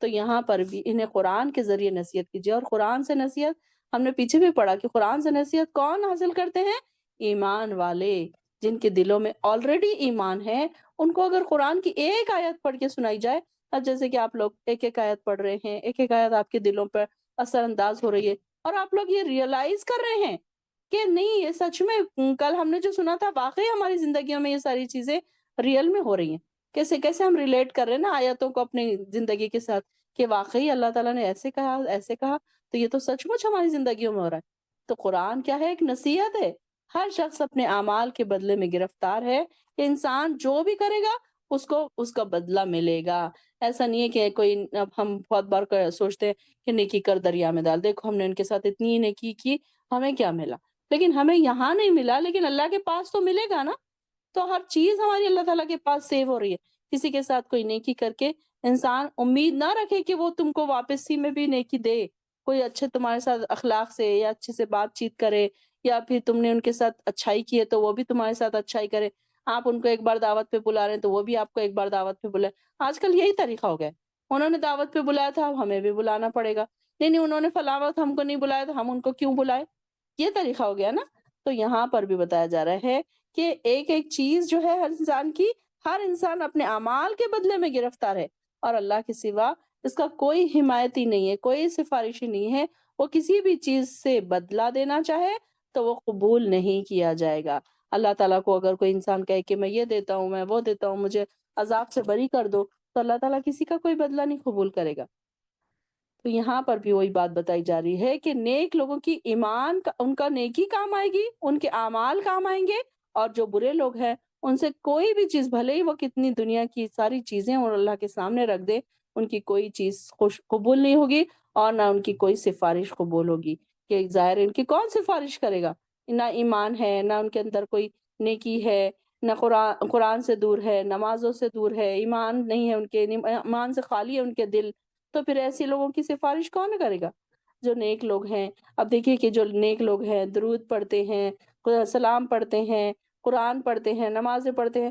Speaker 1: تو یہاں پر بھی انہیں قرآن کے ذریعے نصیحت کیجیے، اور قرآن سے نصیحت ہم نے پیچھے بھی پڑھا کہ قرآن سے نصیحت کون حاصل کرتے ہیں؟ ایمان والے، جن کے دلوں میں آلریڈی ایمان ہے۔ ان کو اگر قرآن کی ایک آیت پڑھ کے سنائی جائے، اب جیسے کہ آپ لوگ ایک ایک آیت پڑھ رہے ہیں، ایک ایک آیت آپ کے دلوں پر اثر انداز ہو رہی ہے، اور آپ لوگ یہ ریئلائز کر رہے ہیں کہ نہیں، یہ سچ میں کل ہم نے جو سنا تھا واقعی ہماری زندگیوں میں یہ ساری چیزیں ریئل میں ہو رہی ہیں۔ کیسے کیسے ہم ریلیٹ کر رہے ہیں نا آیتوں کو اپنی زندگی کے ساتھ، کہ واقعی اللہ تعالیٰ نے ایسے کہا، ایسے کہا، تو یہ تو سچ مچ ہماری زندگیوں میں ہو رہا ہے۔ تو قرآن کیا ہے؟ ایک نصیحت ہے۔ ہر شخص اپنے اعمال کے بدلے میں گرفتار ہے، کہ انسان جو بھی کرے گا اس کو اس کا بدلہ ملے گا۔ ایسا نہیں ہے کہ کوئی، اب ہم بہت بار سوچتے ہیں کہ نیکی کر دریا میں ڈال، دیکھو ہم نے ان کے ساتھ اتنی نیکی کی، ہمیں کیا ملا؟ لیکن ہمیں یہاں نہیں ملا، لیکن اللہ کے پاس تو ملے گا نا۔ تو ہر چیز ہماری اللہ تعالیٰ کے پاس سیو ہو رہی ہے۔ کسی کے ساتھ کوئی نیکی کر کے انسان امید نہ رکھے کہ وہ تم کو واپسی میں بھی نیکی دے۔ کوئی اچھے تمہارے ساتھ اخلاق سے یا اچھے سے بات چیت کرے، یا پھر تم نے ان کے ساتھ اچھائی کی ہے تو وہ بھی تمہارے ساتھ اچھائی کرے۔ آپ ان کو ایک بار دعوت پہ بلا رہے ہیں تو وہ بھی آپ کو ایک بار دعوت پہ بلائے۔ آج کل یہی طریقہ ہو گیا ہے، انہوں نے دعوت پہ بلایا تھا، اب ہمیں بھی بلانا پڑے گا۔ نہیں نہیں، انہوں نے فلاں وقت ہم کو نہیں بلایا تو ہم ان کو کیوں بلائے؟ یہ طریقہ ہو گیا نا۔ تو یہاں پر بھی بتایا جا رہا ہے کہ ایک ایک چیز جو ہے ہر انسان کی، ہر انسان اپنے اعمال کے بدلے میں گرفتار ہے، اور اللہ کے سوا اس کا کوئی حمایتی نہیں ہے، کوئی سفارشی نہیں ہے۔ وہ کسی بھی چیز سے بدلہ دینا چاہے تو وہ قبول نہیں کیا جائے گا۔ اللہ تعالیٰ کو اگر کوئی انسان کہے کہ میں یہ دیتا ہوں، میں وہ دیتا ہوں، مجھے عذاب سے بری کر دو، تو اللہ تعالیٰ کسی کا کوئی بدلہ نہیں قبول کرے گا۔ تو یہاں پر بھی وہی بات بتائی جا رہی ہے کہ نیک لوگوں کی ایمان کا، ان کا نیکی کام آئے گی، ان کے اعمال کام آئیں گے، اور جو برے لوگ ہیں ان سے کوئی بھی چیز، بھلے ہی وہ کتنی دنیا کی ساری چیزیں اور اللہ کے سامنے رکھ دے، ان کی کوئی چیز قبول نہیں ہوگی، اور نہ ان کی کوئی سفارش قبول ہوگی۔ کہ ظاہر ہے ان کی کون سفارش کرے گا؟ نہ ایمان ہے، نہ ان کے اندر کوئی نیکی ہے، نہ قرآن سے دور ہے، نمازوں سے دور ہے، ایمان نہیں ہے ان کے، ایمان سے خالی ہے ان کے دل، تو پھر ایسے لوگوں کی سفارش کون کرے گا؟ جو نیک لوگ ہیں، اب دیکھیے کہ جو نیک لوگ ہیں، درود پڑھتے ہیں، سلام پڑھتے ہیں، قرآن پڑھتے ہیں، نمازیں پڑھتے ہیں،